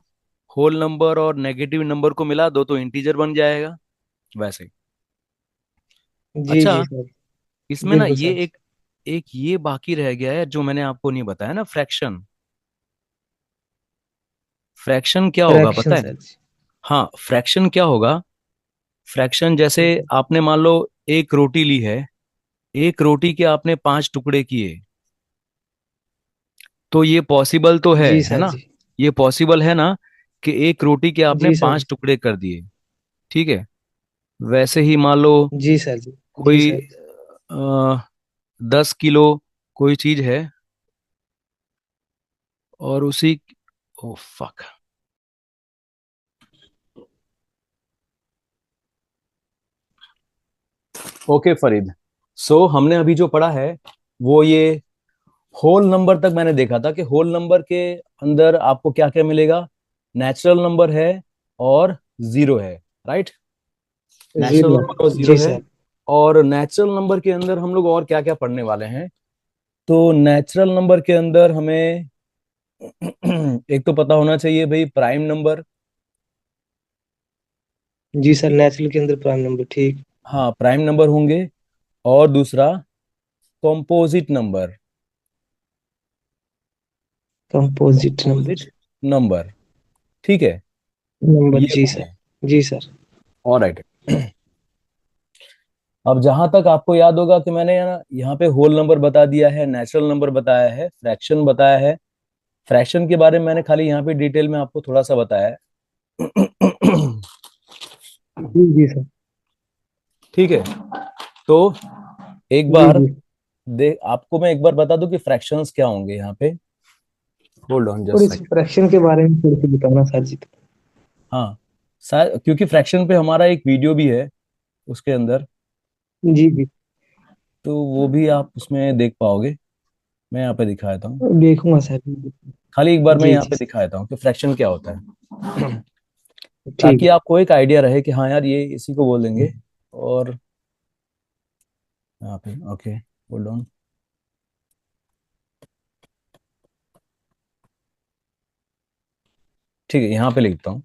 होल नंबर और नेगेटिव नंबर को मिला दो तो इंटीजर बन जाएगा, वैसे। जी अच्छा, जी सर। इसमें ना बिल्कुल ये सर जी। एक ये बाकी रह गया है जो मैंने आपको नहीं बताया ना, फ्रैक्शन। फ्रैक्शन क्या होगा फ्रैक्शन पता है। सर जी। हाँ, फ्रैक्शन क्या होगा। फ्रैक्शन जैसे आपने मान लो एक रोटी ली है, एक रोटी के आपने 5 टुकड़े किए, तो ये पॉसिबल तो जी है सर ना। जी। ये पॉसिबल है ना कि एक रोटी के आपने जी सर जी। 5 टुकड़े कर दिए, ठीक है। वैसे ही मान लो जी सर जी। जी कोई सर। 10 किलो कोई चीज है, और उसी, ओ फक, ओके फरीद। सो हमने अभी जो पढ़ा है वो ये होल नंबर तक मैंने देखा था कि होल नंबर के अंदर आपको क्या क्या मिलेगा, नेचुरल नंबर है और जीरो है, राइट। Natural zero. नंबर और जीरो जी है। सर। और नेचुरल नंबर के अंदर हम लोग और क्या क्या पढ़ने वाले हैं। तो नेचुरल नंबर के अंदर हमें एक तो पता होना चाहिए भाई प्राइम नंबर, जी सर, ठीक है। नेचुरल के अंदर प्राइम नंबर, ठीक। हाँ, प्राइम नंबर होंगे। और दूसरा, composite number, composite composite number. Number. ठीक है, नंबर, ये जी हो सर। गया। जी सर। ऑलराइट। अब जहां तक आपको याद होगा कि मैंने यहाँ पे होल नंबर बता दिया है, नेचुरल नंबर बताया है, फ्रैक्शन बताया है। फ्रैक्शन के बारे में मैंने खाली यहाँ पे डिटेल में आपको थोड़ा सा बताया है। जी जी सर। ठीक है, तो एक जी बार जी। दे आपको मैं एक बार बता दूं कि फ्रैक्शंस क्या होंगे यहाँ पे। होल्ड ऑन और जस्ट इस सेकंड। फ्रैक्शन के बारे में थोड़ी सी बताना सर जी। हाँ, क्योंकि फ्रैक्शन पे हमारा एक वीडियो भी है उसके अंदर, जी जी। तो वो भी आप उसमें देख पाओगे। मैं यहाँ पे दिखा देता हूँ। देखूंगा सर जी। खाली एक बार मैं जी यहाँ जी पे सर। दिखा देता हूँ कि फ्रैक्शन क्या होता है। ठीक ताकि है। आपको एक आइडिया रहे कि हाँ यार ये इसी को बोल देंगे। और यहाँ पे ओके, होल्ड ऑन। ठीक है, यहाँ पे लिखता हूँ।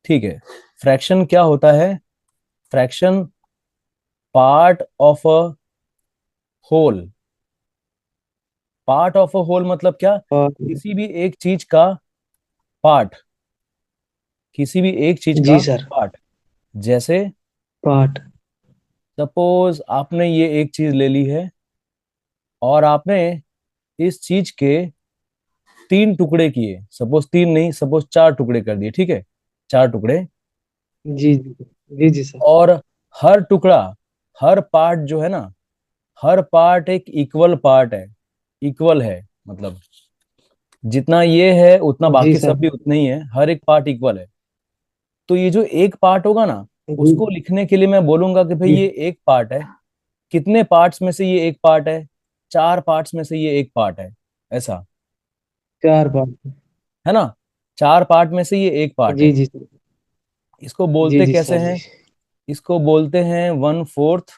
ठीक है, फ्रैक्शन क्या होता है? Fraction part of a whole. Part of a whole मतलब क्या? और किसी भी एक चीज का पार्ट, किसी भी एक चीज का जी सर। पार्ट। जैसे पार्ट। सपोज आपने ये एक चीज ले ली है और आपने इस चीज के तीन टुकड़े किए, सपोज तीन नहीं, सपोज चार टुकड़े कर दिए, ठीक है, चार टुकड़े। जी जी। जी जी सर। और हर टुकड़ा, हर पार्ट जो है ना, हर पार्ट एक इक्वल पार्ट है, इक्वल है मतलब जितना ये है उतना जी बाकी सर। सब भी उतना ही है, हर एक पार्ट इक्वल है। तो ये जो एक पार्ट होगा ना, जी उसको लिखने के लिए मैं बोलूंगा कि भाई जी। ये एक पार्ट है। कितने पार्ट्स में से ये एक पार्ट है? चार पार्ट्स में से ये एक पार्ट है, ऐसा। चार पार्ट। है ना? चार पार्ट में से ये एक पार्ट जी है। जी सर। इसको जी बोलते जी कैसे सर जी। हैं? इसको बोलते हैं वन फोर्थ,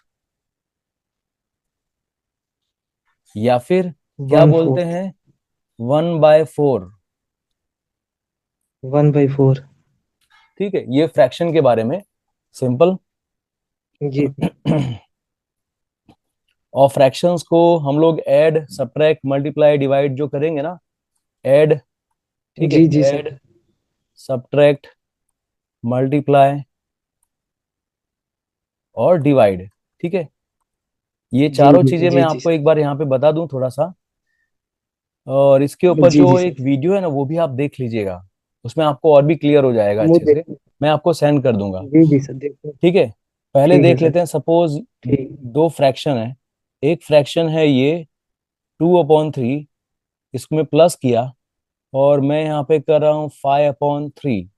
या फिर क्या वन बोलते फोर्थ। हैं, वन बाय फोर। 1/4। ठीक है, ये फ्रैक्शन के बारे में सिंपल। जी और फ्रैक्शंस को हम लोग ऐड सब्ट्रैक्ट मल्टीप्लाई डिवाइड जो करेंगे ना, ऐड, ठीक है, जी। जी सर। ऐड सब्ट्रैक्ट मल्टीप्लाई और डिवाइड, ठीक है, ये जी चारों जी चीजें मैं जी। जी आपको एक सर। बार यहाँ पे बता दूं थोड़ा सा। और इसके ऊपर जी जी जो सर। एक वीडियो है ना वो भी आप देख लीजिएगा, उसमें आपको और भी क्लियर हो जाएगा वो अच्छे से। देख। मैं आपको सेंड कर दूंगा। जी जी सर, देखो। ठीक है, पहले ठीक है देख सर। लेते हैं। सपोज ठीक। दो फ्रैक्शन है। एक फ्रैक्शन है ये 2/3, इसमें प्लस किया, और मैं यहाँ पे कर रहा हूँ 5/3।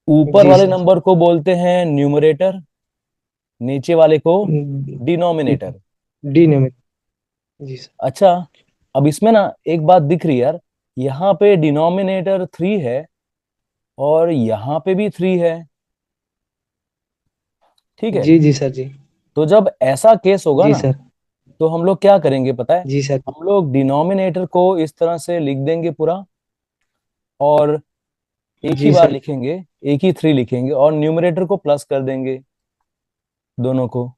ऊपर जी वाले सर। नंबर को बोलते हैं न्यूमरेटर, नीचे वाले को डिनोमिनेटर। डी ने में। जी सर। अच्छा, अब इसमें ना एक बात दिख रही है यार, यहाँ पे डिनोमिनेटर 3 है और यहाँ पे भी 3 है। ठीक है, जी जी सर जी। तो जब ऐसा केस होगा जी ना, सर। तो हम लोग क्या करेंगे पता है? जी सर। हम लोग डिनोमिनेटर को इस तरह से लिख देंगे पूरा, और एक ही जी बार सर। लिखेंगे, एक ही 3 लिखेंगे, और न्यूमरेटर को प्लस कर देंगे दोनों को।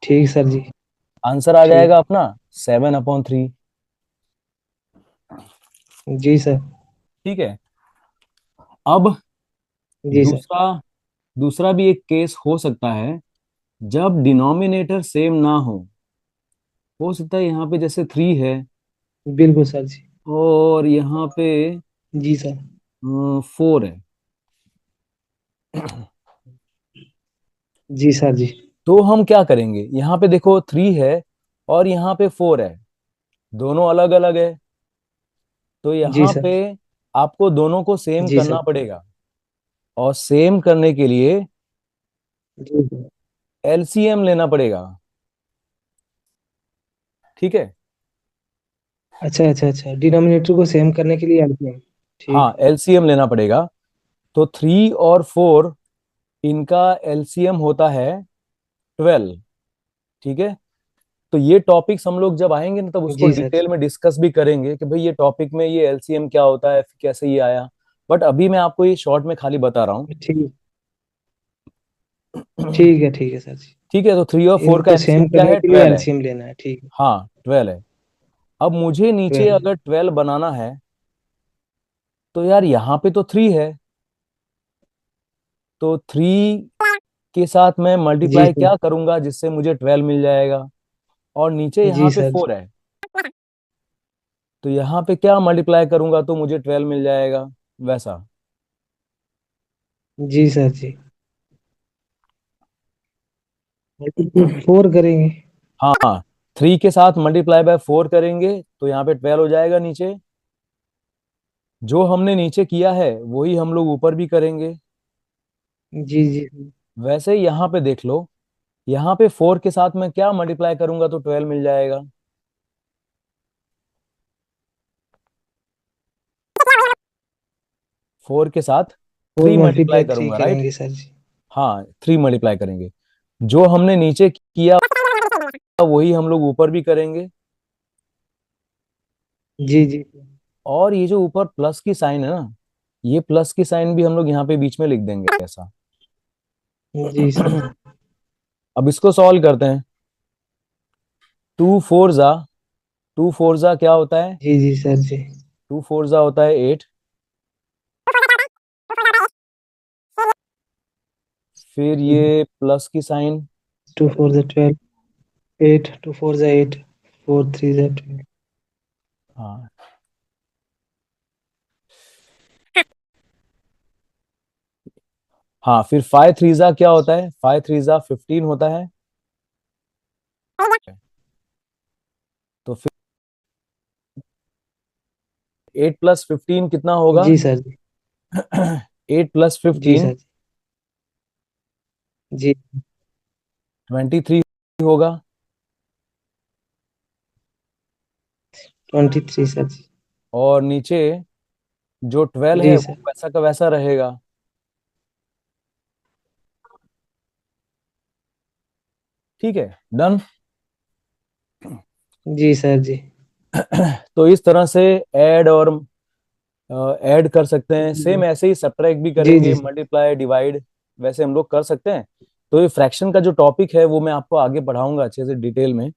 ठीक सर जी। आंसर आ ठीक। जाएगा अपना 7/3। जी सर। ठीक है, अब जी सर। दूसरा, दूसरा भी एक केस हो सकता है जब डिनोमिनेटर सेम ना हो सकता है यहाँ पे जैसे 3 है बिल्कुल सर जी। और यहाँ पे जी सर। 4 है। जी सर जी। तो हम क्या करेंगे, यहाँ पे देखो 3 है और यहाँ पे 4 है, दोनों अलग अलग है। तो जी यहाँ सर। पे आपको दोनों को सेम जी सर। करना पड़ेगा, और सेम करने के लिए जी सर। एलसीएम लेना पड़ेगा। ठीक है, अच्छा अच्छा अच्छा, डिनोमिनेटर को सेम करने के लिए एलसीएम। हाँ, ठीक। एलसीएम लेना पड़ेगा। तो 3 और 4, इनका एलसीएम होता है 12। ठीक है, तो ये टॉपिक्स हम लोग जब आएंगे ना तब उसको जी सर डिटेल जी। में डिस्कस भी करेंगे कि भाई ये टॉपिक में ये एलसीएम क्या होता है, कैसे ये आया। बट अभी मैं आपको ये शॉर्ट में खाली बता रहा हूँ। ठीक। ठीक है सर जी। ठीक है, तो 3 और 4 का इनको एलसीएम सेम क्या करने है? के लिए 12 है। एलसीएम लेना है, ठीक है। हाँ 12 है। अब मुझे नीचे 12। अगर 12 बनाना है तो यार यहाँ पे तो 3 है, तो 3 के साथ मैं जी मल्टीप्लाई सर। क्या करूंगा जिससे मुझे 12 मिल जाएगा? और नीचे यहाँ जी पे सर। 4 है, तो यहाँ पे क्या मल्टीप्लाई करूंगा तो मुझे 12 मिल जाएगा, वैसा। जी सर जी। मल्टीप्लाई 4 करेंगे। हाँ, 3 के साथ मल्टीप्लाई बाय 4 करेंगे तो यहाँ पे 12 हो जाएगा नीचे। जो हमने नीचे किया है वही हम लोग ऊपर भी करेंगे। जी जी। वैसे ही यहाँ पे देख लो, यहाँ पे 4 के साथ मैं क्या मल्टीप्लाई करूंगा तो 12 मिल जाएगा। 4 के साथ 4 3 मल्टीप्लाई मल्टीप्लाई 3 करूंगा, राइट? करेंगे सर जी। हाँ 3 मल्टीप्लाई करेंगे। जो हमने नीचे किया वही हम लोग ऊपर भी करेंगे। जी जी। और ये जो ऊपर प्लस की साइन है ना, ये प्लस की साइन भी हम लोग यहाँ पे बीच में लिख देंगे ऐसा। जी सर। अब इसको सॉल्व करते हैं। 2 4 जा, 2 4 जा क्या होता है? जी जी सर जी। 2 4 जा होता है 8। फिर ये प्लस की साइन। 2 4 जा 12, 8, 2 4 जा 8, 4 3 जा 12। हाँ, हाँ फिर 5 3 जा क्या होता है? 5 3 जा 15 होता है। तो फिर 8 + 15 कितना होगा? जी सर जी। 8 + 15 जी सर जी। 23 होगा। 23 सर जी। और नीचे जो 12 है जी वो सर। वैसा का वैसा रहेगा। ठीक है, डन। जी सर जी। तो इस तरह से ऐड और ऐड कर सकते हैं। सेम ऐसे ही सब्ट्रैक्ट भी जी करेंगे, जी। मल्टीप्लाई डिवाइड वैसे हम लोग कर सकते हैं। तो ये फ्रैक्शन का जो टॉपिक है वो मैं आपको आगे पढ़ाऊंगा अच्छे से डिटेल में।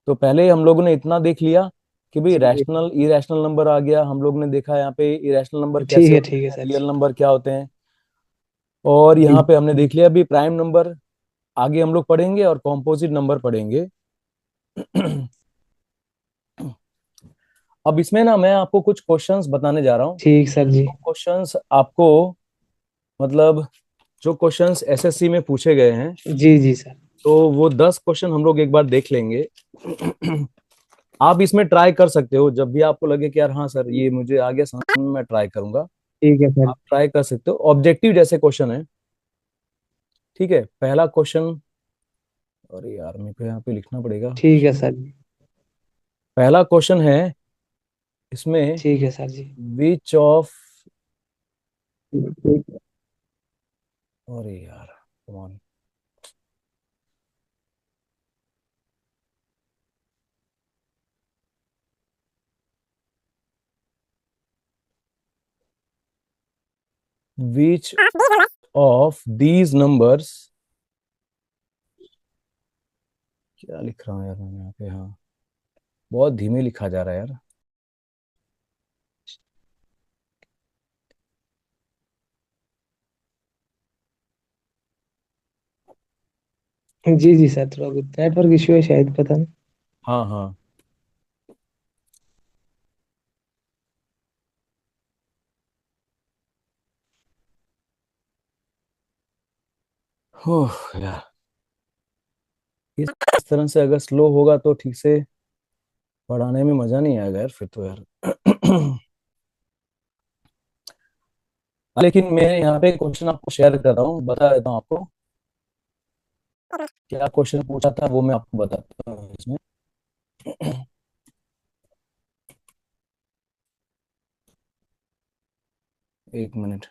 तो पहले हम लोगों ने इतना देख लिया कि भाई जी। रैशनल इरेशनल नंबर आ गया, हम लोग ने देखा यहाँ पे इरेशनल नंबर कैसे ठीक होते है हैं, सर रियल जी। नंबर क्या होते हैं। और जी। यहाँ पे हमने देख लिया अभी प्राइम नंबर, आगे हम लोग पढ़ेंगे, और कॉम्पोजिट नंबर पढ़ेंगे। अब इसमें ना मैं आपको कुछ क्वेश्चंस बताने जा रहा हूँ। ठीक सर जी। क्वेश्चंस आपको, मतलब जो क्वेश्चंस एसएससी में पूछे गए हैं, जी जी सर। तो वो 10 क्वेश्चन हम लोग एक बार देख लेंगे। आप इसमें ट्राई कर सकते हो जब भी आपको लगे कि यार हाँ सर ये मुझे आ गया समझ में, मैं ट्राई करूंगा। ठीक है सर। आप ट्राई कर सकते हो, ऑब्जेक्टिव जैसे क्वेश्चन है। ठीक है, पहला क्वेश्चन, अरे यार मेरे को यहाँ पे लिखना पड़ेगा। ठीक है सर जी। पहला क्वेश्चन है इसमें, ठीक है सर जी। विच ऑफ, ठीक है। अरे यार come on. Which of these numbers, क्या लिख रहा हूँ यार मैं यहाँ पे, हाँ बहुत धीमे लिखा जा रहा है यार। जी जी सर, थोड़ा नेटवर्क इश्यू है शायद, पता नहीं। हाँ हाँ। ओह यार, इस तरह से अगर स्लो होगा तो ठीक से पढ़ाने में मजा नहीं आएगा यार फिर तो यार। लेकिन मैं यहाँ पे क्वेश्चन आपको शेयर कर रहा हूँ, बता देता हूँ आपको क्या क्वेश्चन पूछा था, वो मैं आपको बताता हूँ इसमें। 1 मिनट।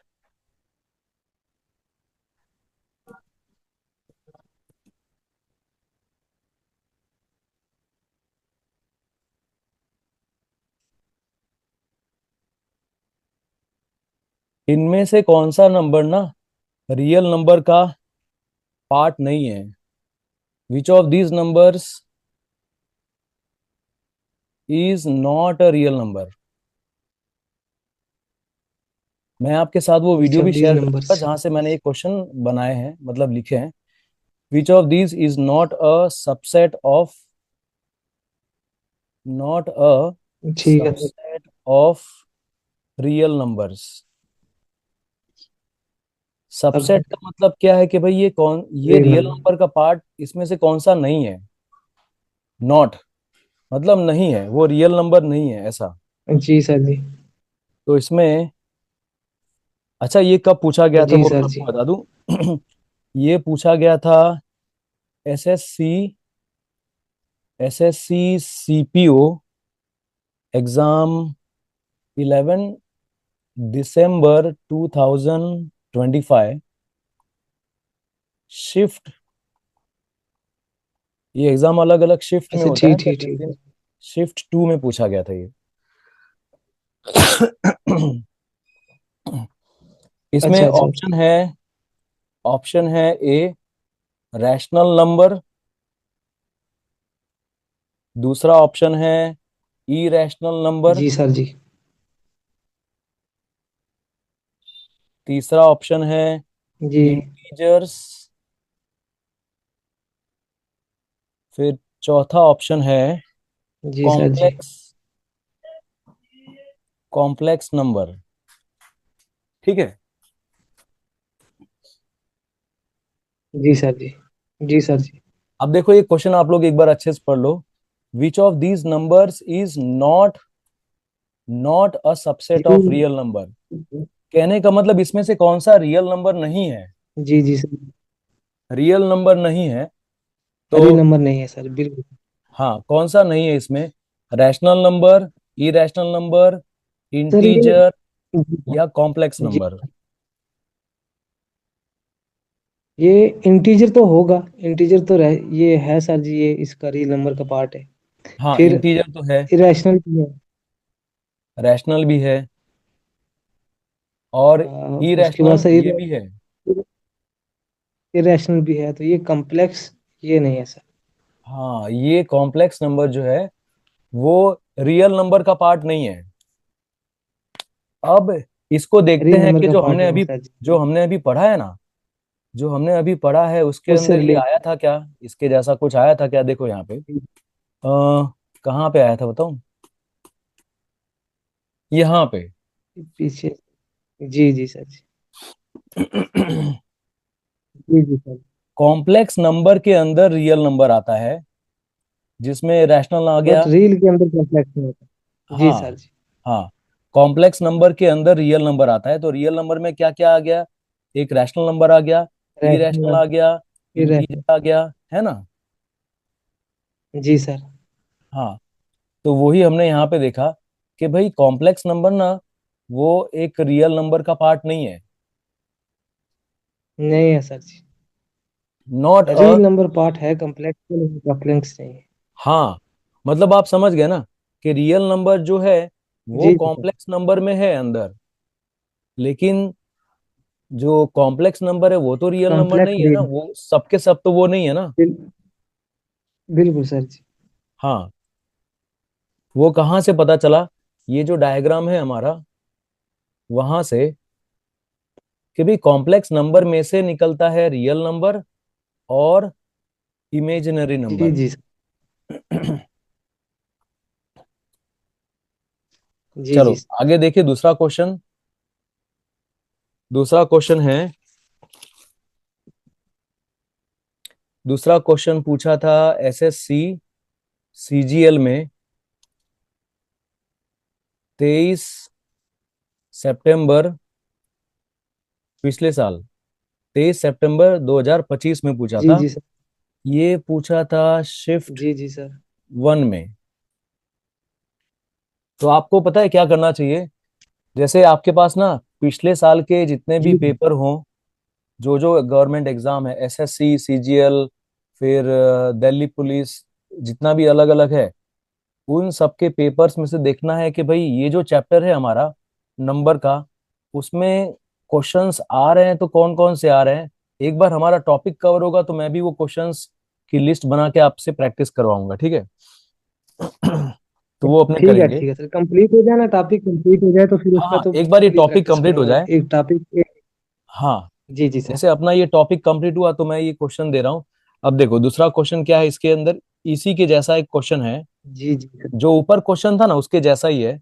इनमें से कौन सा नंबर ना रियल नंबर का पार्ट नहीं है। विच of these numbers is not a real number. मैं आपके साथ वो विच वीडियो ऑफ भी दीज शेयर करूंगा नंबर्स। जहां से मैंने ये क्वेश्चन बनाए हैं, मतलब लिखे हैं। विच of these is not a subset of, not a ठीक है sir. Subset of real numbers. Subset का सबसेट। मतलब क्या है कि भाई ये रियल रियल नंबर। नंबर का पार्ट इसमें से कौन सा नहीं है। नॉट मतलब नहीं है, वो रियल नंबर नहीं है ऐसा। जी सर जी। तो इसमें, अच्छा ये कब पूछा गया था जी वो मैं सर जी। आपको बता दूं। ये पूछा गया था एसएससी एसएससी सीपीओ एग्जाम 11 दिसंबर 2025 शिफ्ट। ये एग्जाम अलग अलग शिफ्ट में अच्छा होता है, ठीक तो ठीक इस ठीक। दिन शिफ्ट 2 में पूछा गया था ये। इसमें अच्छा अच्छा। ऑप्शन है ए रैशनल नंबर, दूसरा ऑप्शन है इरेशनल नंबर, जी सर जी। तीसरा ऑप्शन है जी। इंटीजर्स, फिर चौथा ऑप्शन है जी सर जी। Complex complex number. ठीक है। जी सर जी। जी सर जी। अब देखो ये क्वेश्चन आप लोग एक बार अच्छे से पढ़ लो। Which of these numbers is not not a subset जी ऑफ रियल नंबर। कहने का मतलब इसमें से कौन सा रियल नंबर नहीं है। जी जी सर। रियल नंबर नहीं है तो, अरे नंबर नहीं है सर बिल्कुल। हाँ कौन सा नहीं है इसमें, rational number, irrational number, sir ये इंटीजर या कॉम्प्लेक्स जी नंबर। ये इंटीजर तो होगा। इंटीजर तो ये है सर जी, ये इसका रियल नंबर का पार्ट है। हाँ फिर इंटीजर तो है, इरेशनल भी है। रैशनल भी है, और उसके बाद इरेशनल सर ये भी है। इरेशनल भी है, तो ये कॉम्प्लेक्स ये नहीं है सर। हाँ ये कॉम्प्लेक्स नंबर जो है वो रियल नंबर का पार्ट नहीं है। अब इसको देखते रियल हैं नंबर कि का पार्ट नहीं है सर जो जी। हमने अभी पढ़ा है ना, जो हमने अभी पढ़ा है उसके उससे अंदर ये रिलेट। आया था क्या, इसके जैसा कुछ आया था क्या। देखो यहाँ पे कहाँ पे आया था बताऊं, यहाँ पे। पीछे। जी जी सर जी। जी जी सर। कॉम्प्लेक्स नंबर के अंदर रियल नंबर आता है जिसमें रैशनल आ बट गया। रियल के अंदर कॉम्प्लेक्स नहीं होता। जी हाँ सर जी। हाँ, कॉम्प्लेक्स नंबर के अंदर रियल नंबर आता है, तो रियल नंबर में क्या क्या आ गया, एक रैशनल नंबर आ गया, इरेशनल रैशनल। आ गया, इरेशनल। इंटीजर आ गया, है ना। जी सर। हाँ, तो वही हमने यहाँ पे देखा कि भाई कॉम्प्लेक्स नंबर ना वो एक रियल नंबर का पार्ट नहीं है। नहीं है सर जी। Not a, real number part है, कॉम्प्लेक्स के नहीं, कॉम्प्लेक्स नहीं है। हाँ मतलब आप समझ गए ना कि रियल नंबर जो है वो जी जी सर। कॉम्प्लेक्स नंबर में है अंदर, लेकिन जो कॉम्प्लेक्स नंबर है वो तो रियल नंबर कॉम्प्लेक्स नहीं है ना, रियल। वो सबके सब तो वो नहीं है ना। बिल्कुल सर जी। हाँ, वो कहाँ से पता चला, ये जो डायग्राम है हमारा वहां से, कि भी कॉम्प्लेक्स नंबर में से निकलता है रियल नंबर और इमेजिनरी जी नंबर। जी सर। जी चलो जी। आगे देखिए दूसरा क्वेश्चन। दूसरा क्वेश्चन है, दूसरा क्वेश्चन पूछा था एसएससी सीजीएल में 23 सितंबर, पिछले साल 23 सितंबर 2025 में पूछा जी था। जी सर। ये पूछा था शिफ्ट जी जी सर। 1 में। तो आपको पता है क्या करना चाहिए, जैसे आपके पास ना पिछले साल के जितने भी जी जी। पेपर हों, जो जो गवर्नमेंट एग्जाम है, एसएससी सीजीएल, फिर दिल्ली पुलिस, जितना भी अलग अलग है, उन सबके पेपर्स में से देखना है कि भाई ये जो चैप्टर है हमारा नंबर का, उसमें क्वेश्चंस आ रहे हैं तो कौन कौन से आ रहे हैं, एक बार हमारा टॉपिक कवर होगा तो मैं भी वो क्वेश्चंस की लिस्ट बना के आपसे प्रैक्टिस करवाऊंगा, ठीक है। तो वो अपने करेंगे। ठीक है सर, कंप्लीट हो जाए ना, टॉपिक कंप्लीट हो जाए तो फिर उसका हाँ, तो एक बार ये पूरी टॉपिक प्रैक्टिस कंप्लीट हो करूंगा, जाए। एक टॉपिक एक। हाँ, जी जी सर। जैसे अपना ये टॉपिक कंप्लीट हुआ तो मैं ये क्वेश्चन दे रहा हूँ। अब देखो दूसरा क्वेश्चन क्या है इसके अंदर। इसी के जैसा एक क्वेश्चन है। जी जी सर। जो ऊपर क्वेश्चन था ना उसके जैसा ही है।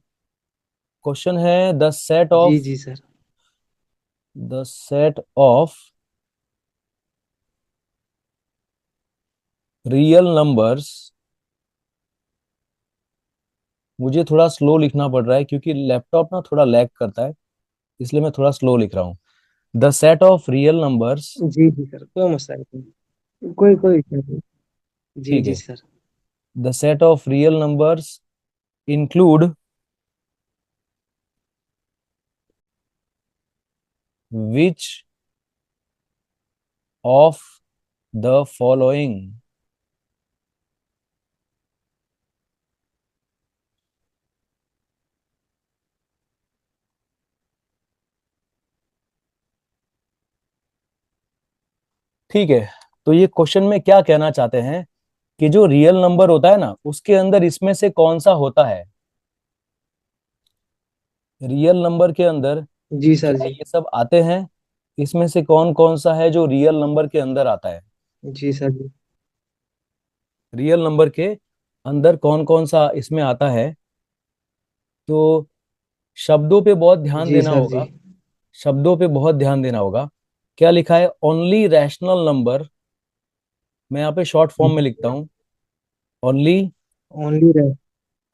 क्वेश्चन है जी जी sir. The set of real numbers. मुझे थोड़ा स्लो लिखना पड़ रहा है क्योंकि लैपटॉप ना थोड़ा लैग करता है, इसलिए मैं थोड़ा स्लो लिख रहा हूँ। The set of real numbers. जी जी सर, कोई मसला नहीं, कोई कोई issue नहीं। जी ठीक जी है। Sir. The set of real numbers include which of the following. ठीक है। तो ये क्वेश्चन में क्या कहना चाहते हैं कि जो रियल नंबर होता है ना उसके अंदर इसमें से कौन सा होता है। रियल नंबर के अंदर जी सर। क्या जी ये सब आते हैं। इसमें से कौन कौन सा है जो रियल नंबर के अंदर आता है। जी सर। जी रियल नंबर के अंदर कौन कौन सा इसमें आता है। तो शब्दों पे बहुत ध्यान जी देना सर। जी होगा। शब्दों पे बहुत ध्यान देना होगा। क्या लिखा है, ओनली रैशनल नंबर। मैं यहाँ पे शॉर्ट फॉर्म में लिखता हूँ। Only only rash.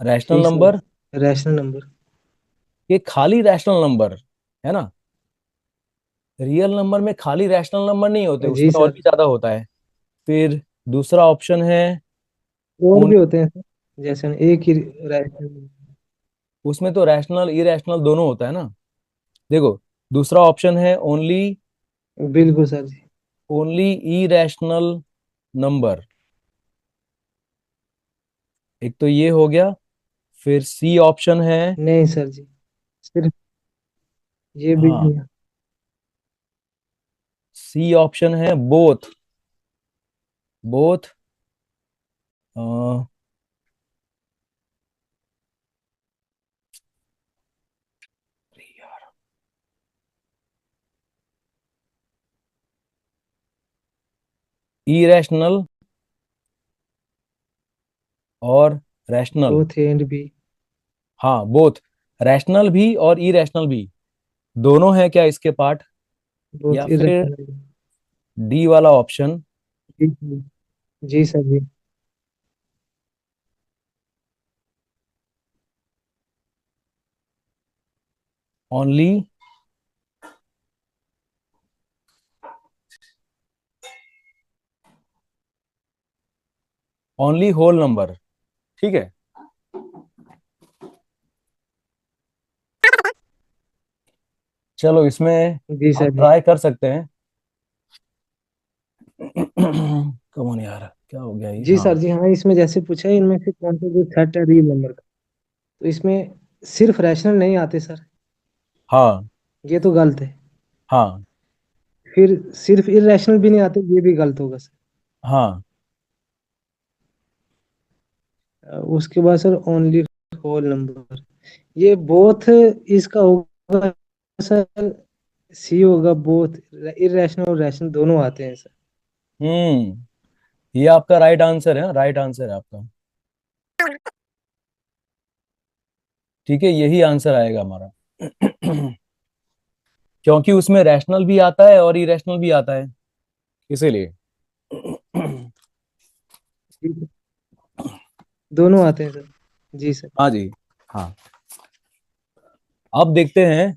रैशनल जी सर, नंबर। Rational number. ये खाली रैशनल नंबर है ना। रियल नंबर में खाली रैशनल नंबर नहीं होते, जी उसमें और सर, भी ज्यादा होता है। फिर दूसरा ऑप्शन है और ओन। भी होते हैं सर, जैसे एक ही रैशनल। उसमें तो रैशनल इरेशनल दोनों होता है ना। देखो, दूसरा ऑप्शन है ओनली। बिल्कुल सर जी। Only irrational number. एक तो ये हो गया। फिर सी ऑप्शन है। नहीं सर जी, सिर्फ ये भी हाँ, नहीं है। सी ऑप्शन है बोथ। बोथ इरेशनल और rational. Both A and B. हाँ, बोथ रैशनल भी और इरेशनल भी दोनों है क्या इसके पार्ट। बोथ या फिर इरेशनल। डी वाला ऑप्शन जी जी। जी सर जी। ओनली। Only whole number. ठीक है। चलो इसमें जी आप सर जी। ट्राई कर सकते हैं। कमोन यार, क्या हो गया ये। जी हाँ। सर जी, हाँ इसमें जैसे पूछा है, इनमें से कौन सा जो सेट है रियल नंबर का, तो इसमें सिर्फ रैशनल नहीं आते सर, हाँ। ये तो गलत है। हाँ। फिर सिर्फ इरेशनल भी नहीं आते, ये भी गलत होगा सर। हाँ। उसके बाद सर ओनली होल नंबर, ये बोथ इसका होगा सर, सी होगा, बोथ इरेशनल और रैशनल दोनों आते हैं सर। ये आपका राइट आंसर है, राइट आंसर है आपका। ठीक है, यही आंसर आएगा हमारा। क्योंकि उसमें रैशनल भी आता है और इरेशनल भी आता है, इसीलिए। ठीक है, दोनों आते हैं सर। जी सर। हाँ जी। हाँ। अब देखते हैं।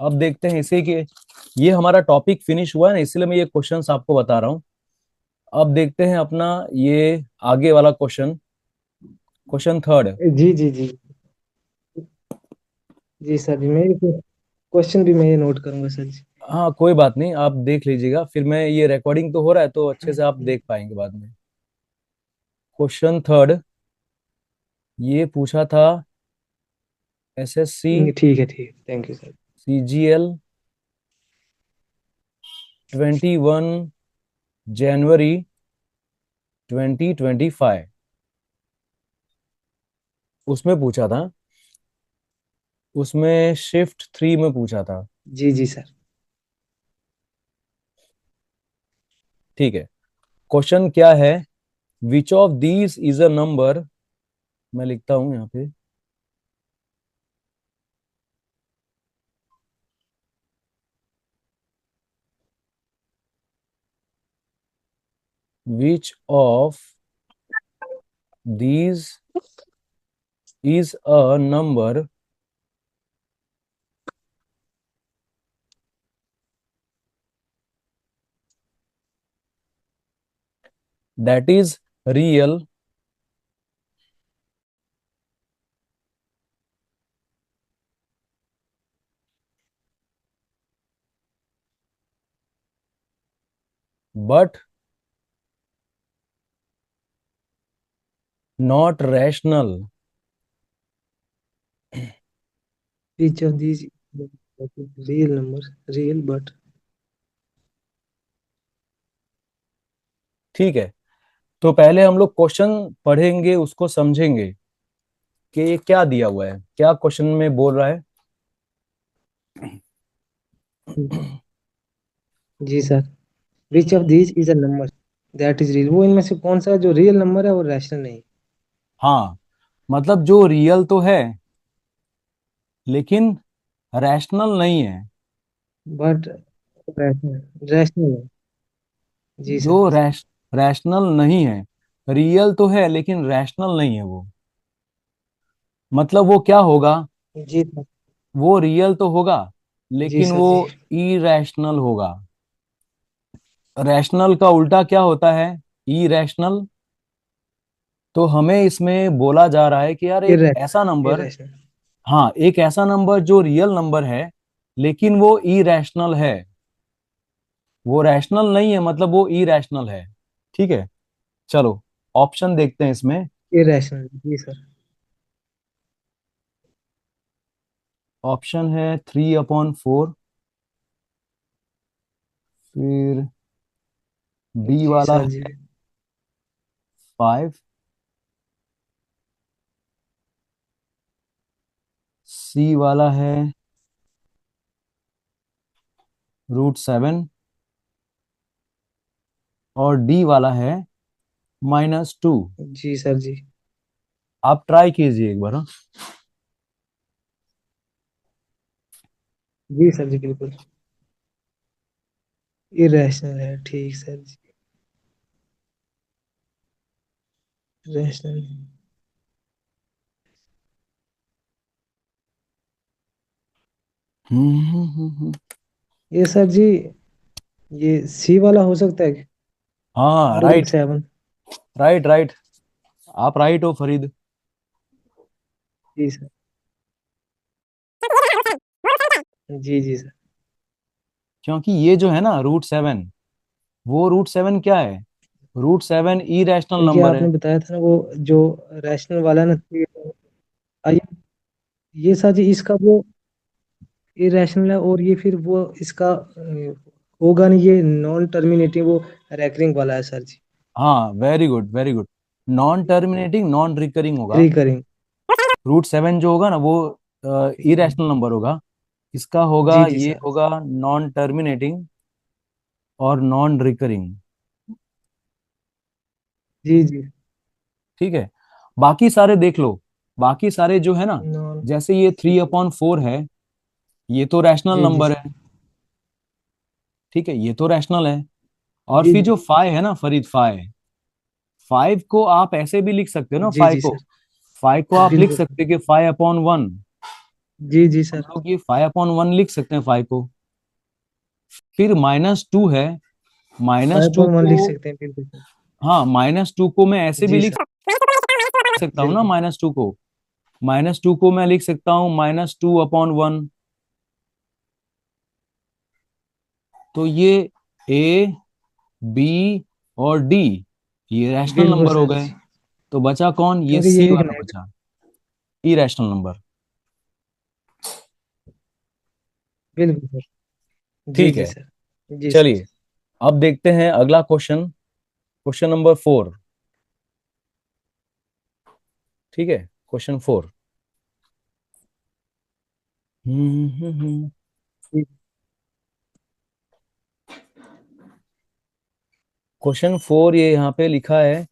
अब देखते हैं इसे कि ये हमारा टॉपिक फिनिश हुआ है ना, इसलिए मैं ये क्वेश्चंस आपको बता रहा हूँ। अब देखते हैं अपना ये आगे वाला क्वेश्चन। Question third. जी जी जी। जी सर जी, मैं क्वेश्चन भी मैं ये नोट करूंगा सर जी। हाँ, कोई बात नहीं, आप देख लीजिएगा, फिर मैं ये रिकॉर्डिंग तो हो रहा है तो अच्छे से आप देख पाएंगे बाद में। क्वेश्चन थर्ड ये पूछा था। एसएससी ठीक है, ठीक है, थैंक यू सर। सीजीएल 21 जनवरी 2025 उसमें पूछा था। उसमें शिफ्ट 3 में पूछा था। जी जी सर। ठीक है। क्वेश्चन क्या है? विच of these is a number. मैं लिखता हूं यहाँ पे। विच of these is a number that is real but not rational. Each of these real numbers, real but ठीक है। तो पहले हम लोग क्वेश्चन पढ़ेंगे, उसको समझेंगे कि ये क्या दिया हुआ है, क्या क्वेश्चन में बोल रहा है। जी sir. Which of these is a number that is real, वो इनमें से कौन सा जो रियल नंबर है वो रैशनल नहीं। हाँ, मतलब जो रियल तो है लेकिन रैशनल नहीं है। बट रैशनल रैशनल है। जी जो सर। रैशनल नहीं है। रियल तो है लेकिन रैशनल नहीं है वो। मतलब वो क्या होगा? जी सर। वो रियल तो होगा जी लेकिन सर। वो जी इरैशनल होगा। रैशनल का उल्टा क्या होता है? इरैशनल। तो हमें इसमें बोला जा रहा है कि यार एक ऐसा इरेशनल नंबर, इरेशनल। हाँ एक ऐसा नंबर जो रियल नंबर है लेकिन वो इरैशनल है। वो रैशनल नहीं है, मतलब वो इरैशनल है। ठीक है। चलो ऑप्शन देखते हैं इसमें। इरेशनल जी सर। ऑप्शन है 3/4, फिर बी जी वाला सर। जी है 5, सी वाला है √7 और डी वाला है -2। जी सर। जी आप ट्राई कीजिए एक बार, हाँ? जी सर। जी बिल्कुल इरेशनल है, ठीक सर जी। रैशनल। हम्म। ये सर जी, ये सी वाला हो सकता है। हाँ रूट राइट। 7। Right right. आप राइट हो फरीद। जी सर। जी जी सर। क्योंकि ये जो है ना √7, वो √7 क्या है? √7 इरेशनल क्योंकि नंबर आपने है। बताया था ना वो जो रैशनल वाला ना, आइए, ये सर जी इसका वो इरेशनल है, और ये फिर वो इसका होगा नहीं, ये नॉन टर्मिनेटिंग वो रैकरिंग वाला है सर जी। हाँ very good very good. Non terminating non recurring होगा। रिकरिंग। √7 जो होगा ना वो इरेशनल नंबर होगा। इसका जी होगा, जी ये सर। होगा नॉन टर्मिनेटिंग और नॉन रिकरिंग। जी जी। ठीक है। बाकी सारे देख लो। बाकी सारे जो है ना, नॉन। जैसे ये 3/4 है, ये तो रैशनल जी जी नंबर सर। है। ठीक है, ये तो रैशनल है। और जी फिर जो जी। 5 है ना फरीद, 5 को आप ऐसे भी लिख सकते हो ना, जी 5 जी को। सर। 5 को आप लिख बिल्कुल। सकते हो कि 5/1। जी जी हम सर। लोग ये 5/1 लिख सकते हैं 5 को। फिर -2 है। -2 5.1 लिख को, सकते हैं, बिल्कुल सर। हाँ -2 को मैं ऐसे भी जी लिख सर। सकता हूँ ना, बिल्कुल। -2 को। -2 को मैं लिख सकता हूँ -2/1। तो ये ए, बी और डी, ये रैशनल बिल्कुल नंबर हो सर गए। जी। तो बचा कौन? ये क्योंकि सी ये एक वाला नेगेटिव। बचा, इरेशनल नंबर। बिल्कुल सर। जी ठीक जी है। सर। जी सर। चलिए, अब देखते हैं अगला क्वेश्चन, क्वेश्चन नंबर 4। ठीक है, क्वेश्चन 4। जी क्वेश्चन 4 ये यहाँ पे लिखा है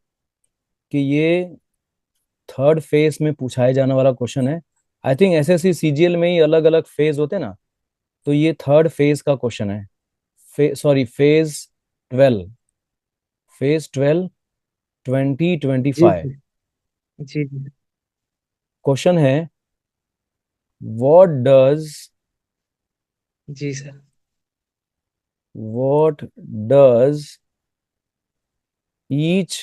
कि ये थर्ड फेज में पूछाए जाने वाला क्वेश्चन है। आई थिंक एसएससी सीजीएल में ही अलग अलग फेज होते हैं ना, तो ये थर्ड फेज का क्वेश्चन है। Sorry, phase 12, phase 12, twenty twenty जी फाइव जी जी जी क्वेश्चन है, व्हाट डज जी sir. What does each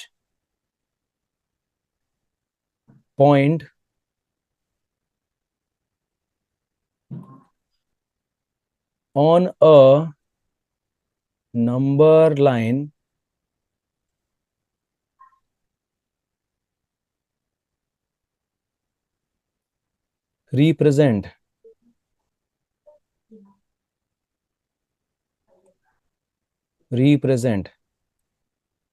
point on a number line represent? Represent,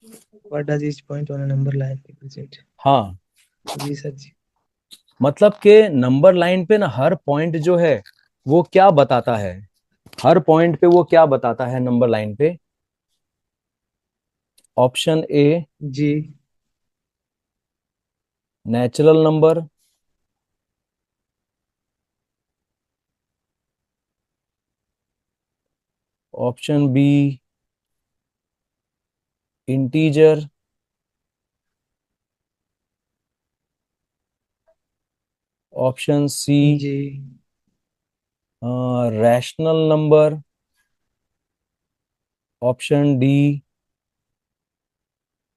what does each point on a number line represent? हाँ। जी सर जी। मतलब के नंबर लाइन पे ना हर पॉइंट जो है वो क्या बताता है, हर पॉइंट पे वो क्या बताता है नंबर लाइन पे? ऑप्शन ए, जी natural number. Option B, integer. Option C, जी rational number. Option D,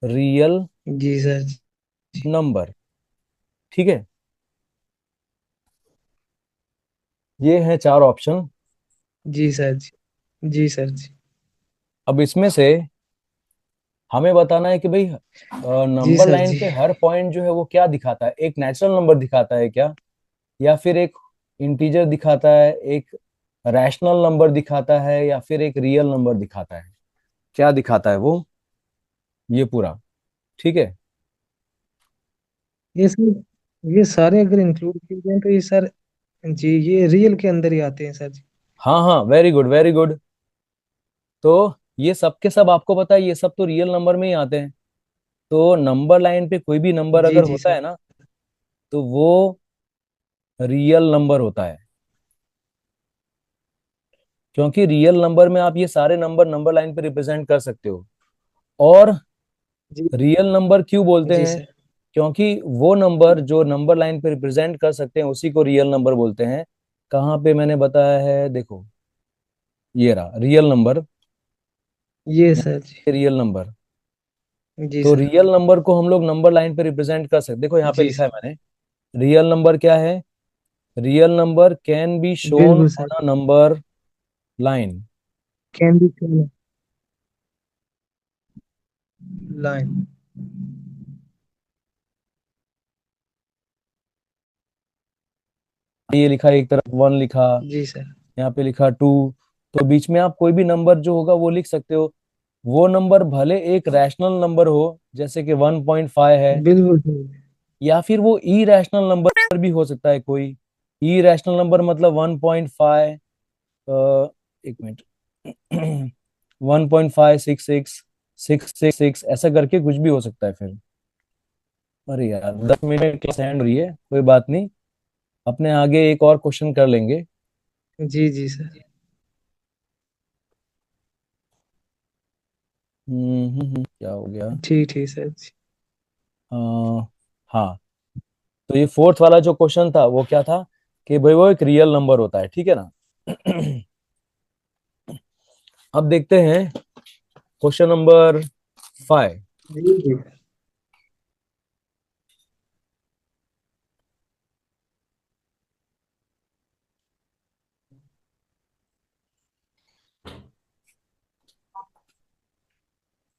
real जी सर जी। नंबर। ठीक है, ये हैं चार ऑप्शन। जी सर जी। जी सर जी। अब इसमें से हमें बताना है कि भाई जी नंबर सर लाइन जी। पे हर पॉइंट जो है वो क्या दिखाता है, एक नेचुरल नंबर दिखाता है क्या, या फिर एक इंटीजर दिखाता है, एक रैशनल नंबर दिखाता है, या फिर एक रियल नंबर दिखाता है? क्या दिखाता है वो, ये पूरा। ठीक है। ये सर, ये सारे अगर इंक्लूड किए जाए तो ये सर, जी ये रियल के अंदर ही आते हैं सर जी। हाँ हाँ, वेरी गुड वेरी गुड। तो ये सब के सब आपको पता है, ये सब तो रियल नंबर में ही आते हैं। तो नंबर लाइन पे कोई भी नंबर जी अगर जी होता सर। है ना, तो वो रियल नंबर होता है। क्योंकि रियल नंबर में आप ये सारे नंबर नंबर लाइन पे रिप्रेजेंट कर सकते हो। और जी रियल नंबर क्यों बोलते जी हैं? सर। क्योंकि वो नंबर जो नंबर लाइन पे रिप्रेजेंट कर सकते हैं उसी को रियल नंबर बोलते हैं। कहाँ पे मैंने बताया है, देखो, ये रहा रियल नंबर। ये सर जी। रियल नंबर, जी तो सर। रियल नंबर को हम लोग नंबर लाइन पे रिप्रेजेंट कर सकते, देखो यहाँ पे जी लिखा है सर। मैंने। रियल नंबर क्या है? Real number can be shown बिल्कुल sir. On a number line. Can be line. ये लिखा है, एक तरफ 1 लिखा, जी सर। यहाँ पे लिखा 2। तो बीच में आप कोई भी नंबर जो होगा वो लिख सकते हो। वो नंबर भले एक रैशनल नंबर हो, जैसे कि 1.5 है, बिल्कुल सर। या फिर वो ई रैशनल नंबर भी हो सकता है कोई। ई रैशनल नंबर मतलब 1.5, एक मिनट, 1.566, 666, ऐसा करके कुछ भी हो सकता है फिर। अरे यार, 10 मिनट में क्लास एंड हो रही है, कोई बात नहीं, अपने आगे एक और क्वेश्चन कर लेंगे। जी जी सर। क्या हो गया? ठीक ठीक सर जी। अ, हाँ, तो ये फोर्थ वाला जो क्वेश्चन था वो क्या था, कि भाई वो एक रियल नंबर होता है, ठीक है ना? अब देखते हैं क्वेश्चन नंबर 5। जी जी।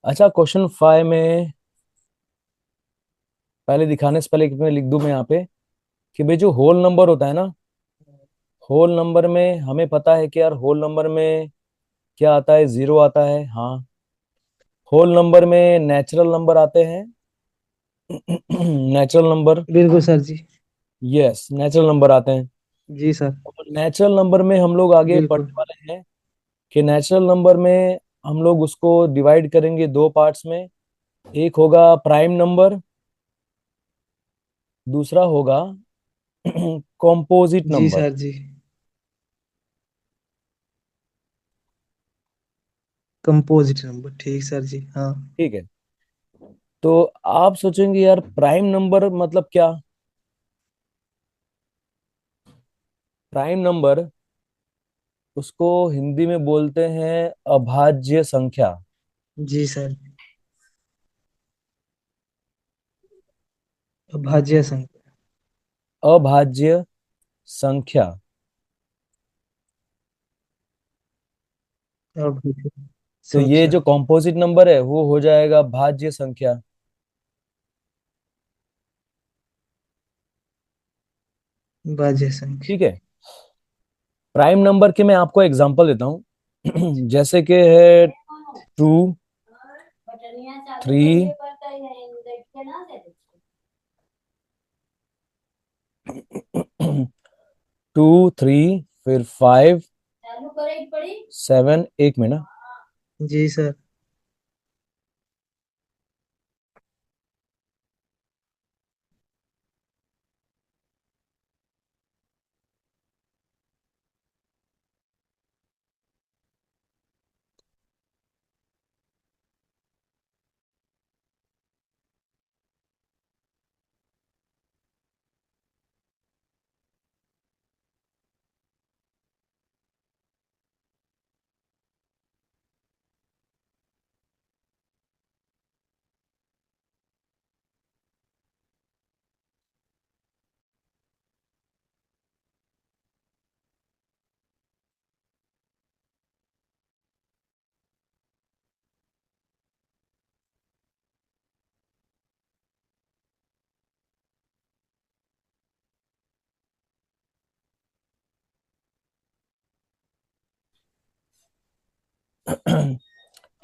अच्छा, क्वेश्चन 5 में पहले दिखाने से पहले एक मैं लिख दूं मैं यहाँ पे, कि भाई जो होल नंबर होता है ना, होल नंबर में हमें पता है कि यार होल नंबर में क्या आता है, जीरो आता है, हाँ। होल नंबर में नेचुरल नंबर आते हैं। Natural number. बिल्कुल सर जी। यस, नेचुरल नंबर आते हैं। जी सर। और नेचुरल नंबर में हम लोग आगे बिल्कुल। पढ़ने वाले हैं कि नेचुरल नंबर में हम लोग उसको डिवाइड करेंगे दो पार्ट्स में। एक होगा प्राइम नंबर, दूसरा होगा कॉम्पोजिट जी नंबर। सर जी। कंपोजिट नंबर, ठीक सर जी, हाँ। ठीक है। तो आप सोचेंगे यार प्राइम नंबर मतलब क्या। प्राइम नंबर, उसको हिंदी में बोलते हैं अभाज्य संख्या। जी सर। अभाज्य संख्या। अभाज्य संख्या। अभाज्य तो ये संख्या। जो कॉम्पोजिट नंबर है वो हो जाएगा भाज्य संख्या। भाज्य संख्या। ठीक है। प्राइम नंबर के मैं आपको एग्जांपल देता हूँ। जैसे कि है 2, 3, 2, 3, फिर 5, 7, एक मिनट। जी सर।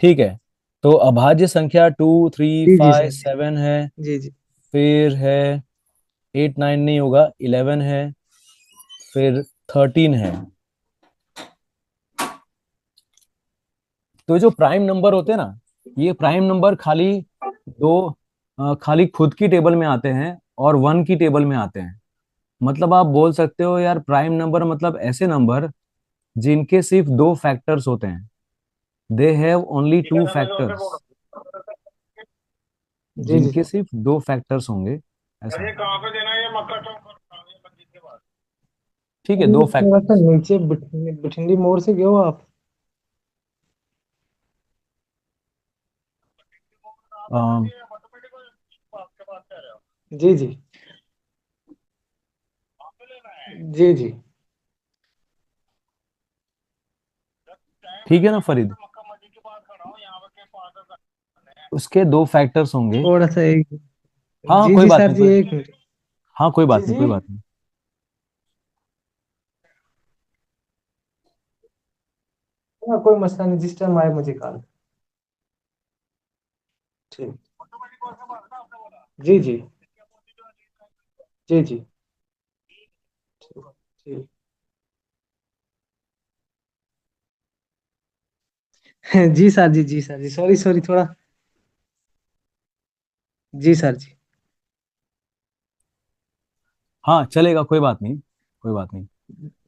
ठीक है। तो अभाज्य संख्या 2, 3, जी जी 5, सर जी। 7 है। जी जी। फिर है 8, 9 नहीं होगा, 11 है। फिर 13 है। तो जो प्राइम नंबर होते हैं ना, ये प्राइम नंबर खाली दो खाली खुद की टेबल में आते हैं और वन की टेबल में आते हैं। मतलब आप बोल सकते हो यार प्राइम नंबर मतलब ऐसे नंबर जिनके सिर्फ दो फैक्टर्स होते हैं। They have only two factors. जी जी जिनके सर। सिर्फ दो फैक्टर्स होंगे, ऐसा। ठीक है, अभी दो थोड़ा सा फैक्टर्स। नीचे बठिंडी मोड़ से गए हो आप? जी जी। जी जी। ठीक है ना फरीद, उसके दो फैक्टर्स होंगे। थोड़ा सा एक। हाँ हाँ, जी कोई जी बात सर नहीं, जी, कोई। एक मिनट। हाँ कोई जी बात नहीं, जी। कोई बात नहीं। हाँ, कोई मसला नहीं, जिस टाइम आए मुझे कॉल। ठीक। जी जी। जी जी। ठीक। ठीक। जी सर जी, जी सर जी, सॉरी सॉरी थोड़ा। जी सर जी। हाँ चलेगा, कोई बात नहीं, कोई बात नहीं।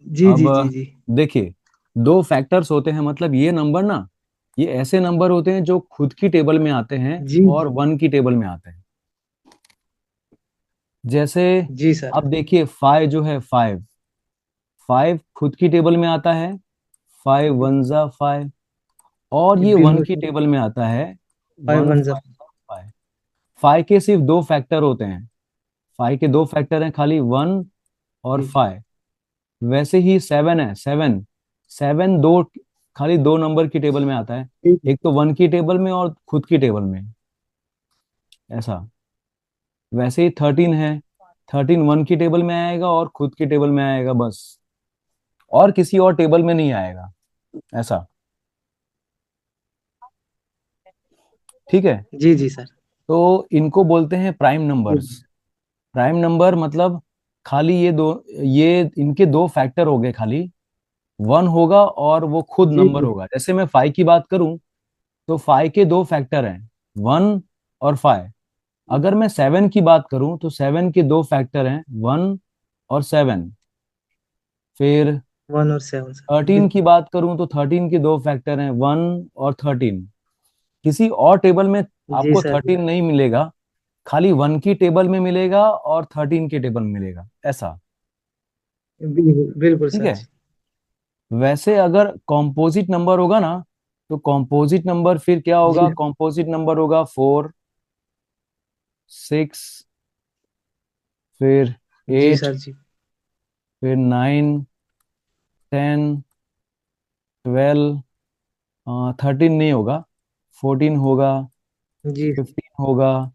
जी अब जी। जी जी। देखिए, दो फैक्टर्स होते हैं मतलब ये नंबर ना, ये ऐसे नंबर होते हैं जो खुद की टेबल में आते हैं जी और वन की टेबल में आते हैं। जैसे जी सर। अब देखिए 5 जो है, 5, 5 खुद की टेबल में आता है। 5 जी, 1 जा 5। और ये ये वन बिल्कुल की सर। टेबल में आता है। फाइव 1 वन जा। 5 5। 5 के सिर्फ दो फैक्टर होते हैं। 5 के दो फैक्टर हैं खाली, 1 और जी 5। वैसे ही 7 है, 7, 7 दो, खाली दो नंबर की टेबल में आता है। जी। एक तो वन की टेबल में और खुद की टेबल में, ऐसा। वैसे ही 13 है। 13 वन की टेबल में आएगा और खुद की टेबल में आएगा बस। और किसी और टेबल में नहीं आएगा, ऐसा। ठीक है। जी जी सर। तो इनको बोलते हैं प्राइम जी नंबर्स। प्राइम नंबर मतलब खाली ये दो, ये इनके दो फैक्टर हो गए खाली। वन होगा और वो खुद जी नंबर जी होगा। जैसे मैं फाइव की बात करूं तो फाइव के दो फैक्टर हैं, वन और फाइव। अगर मैं सेवन की बात करूं तो सेवन के दो फैक्टर हैं, वन और सेवन। फिर 1 और 7 सर। थर्टीन की बात करूं तो थर्टीन के दो फैक्टर हैं, वन और थर्टीन। किसी और टेबल में जी आपको सर। थर्टीन नहीं मिलेगा, खाली वन की टेबल में मिलेगा और थर्टीन के टेबल में मिलेगा, ऐसा। बिल्कुल बिल्कुल ठीक सर है। जी। वैसे अगर कॉम्पोजिट नंबर होगा ना, तो कॉम्पोजिट नंबर फिर क्या होगा? जी कॉम्पोजिट नंबर होगा फोर, सिक्स, फिर जी एट, सर जी। फिर नाइन, टेन, ट्वेल्व, थर्टीन नहीं होगा, फोर्टीन होगा, जी फिफ्टीन होगा,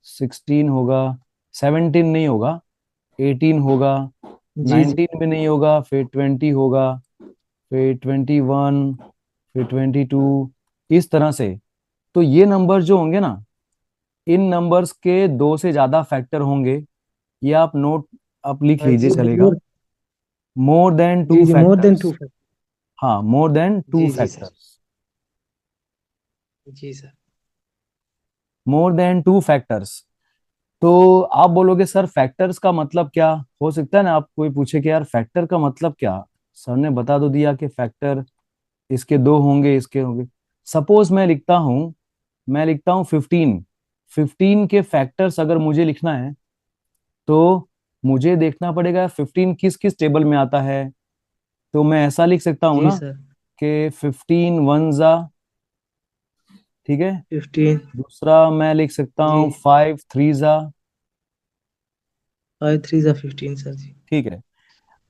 सिक्सटीन होगा, सेवनटीन नहीं होगा, एटीन होगा, जी जी नाइनटीन भी नहीं होगा, फिर ट्वेंटी होगा, फिर ट्वेंटी वन, फिर ट्वेंटी टू, इस तरह से। तो ये नंबर जो होंगे ना, इन नंबर्स के दो से ज्यादा फैक्टर होंगे। ये आप नोट, आप लिख हाँ लीजिए, जी चलेगा। मोर। मोर देन जी टू जी मोर देन फैक्टर्स। 2 फैक्टर। हाँ, मोर देन टू जी जी सर। फैक्टर्स। जी sir. More than two factors. तो आप बोलोगे सर फैक्टर्स का मतलब क्या? हो सकता है ना आप कोई पूछे कि यार फैक्टर का मतलब क्या। सर ने बता दो दिया कि फैक्टर इसके दो होंगे, इसके होंगे। सपोज मैं लिखता हूँ फिफ्टीन। फिफ्टीन के फैक्टर्स अगर मुझे लिखना है तो मुझे देखना पड़ेगा फिफ्टीन किस किस टेबल में आता है। तो मैं ऐसा लिख सकता हूँ जी ना सर। कि फिफ्टीन वन जा, ठीक है। 15। दूसरा मैं लिख सकता जी। हूँ फाइव थ्री जा, 5 3 15 सर जी। ठीक है।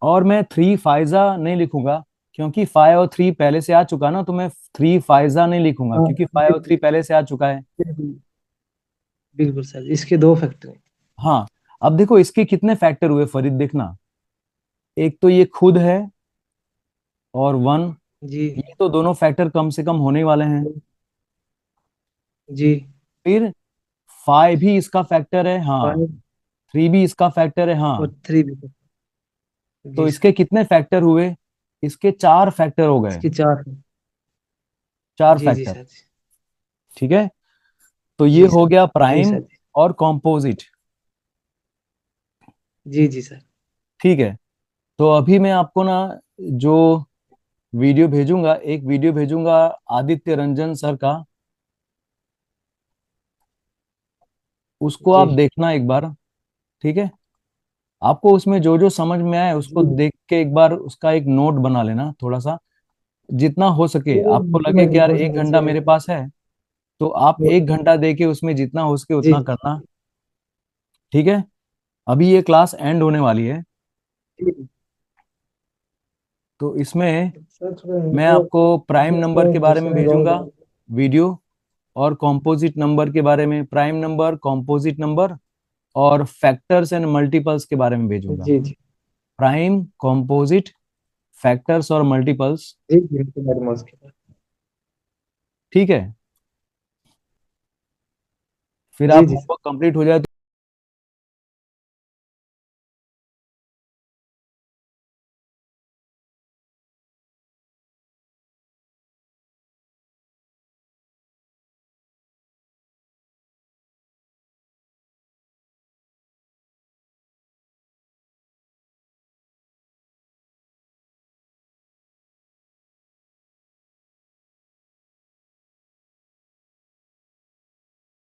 और मैं थ्री फाइजा नहीं लिखूंगा, क्योंकि फाइव और थ्री पहले से आ चुका ना, तो मैं थ्री फाइजा नहीं लिखूंगा हाँ क्योंकि फाइव और बिल्कुल। थ्री पहले से आ चुका है। बिल्कुल बिल्कुल सर, इसके 2 फैक्टर हैं। हाँ। अब देखो इसके कितने फैक्टर हुए फरीद, देखना। एक तो ये खुद है, और वन। जी ये तो दोनों फैक्टर कम से कम होने ही वाले हैं। जी। फिर फाइव भी इसका फैक्टर है, हाँ। 5 थ्री भी इसका फैक्टर है, और हाँ। 3 भी। तो जी सर। इसके कितने फैक्टर हुए? इसके चार फैक्टर हो गए। इसके 4 हैं। चार जी जी फैक्टर। सर जी। ठीक है। तो ये जी हो सर। गया जी प्राइम सर जी। और कॉम्पोजिट। जी जी सर। ठीक है। तो अभी मैं आपको ना जो वीडियो भेजूंगा, एक वीडियो भेजूंगा आदित्य रंजन सर का, उसको जी आप देखना एक बार। ठीक है। आपको उसमें जो जो समझ में आए उसको जी। देख के एक बार उसका एक नोट बना लेना थोड़ा सा, जितना हो सके। आपको बिल्कुल लगे मैं कि यार कोशिश एक घंटा करूंगा। मेरे पास है, तो आप एक घंटा दे के उसमें जितना हो सके जी उतना करना। ठीक है। अभी ये क्लास एंड होने वाली है, जी। तो इसमें सच में मैं मुझे आपको प्राइम नंबर के इसमें बारे में घुसना भेजूंगा बहुत। वीडियो, और कॉम्पोजिट नंबर के बारे में, प्राइम नंबर, कॉम्पोजिट नंबर और फैक्टर्स एंड मल्टीपल्स के बारे में भेजूंगा। जी जी। प्राइम, कॉम्पोजिट, फैक्टर्स और मल्टीपल्स। जी जी एडमॉस के पास। ठीक है। फिर जी आप जी। होमवर्क कंप्लीट हो जाए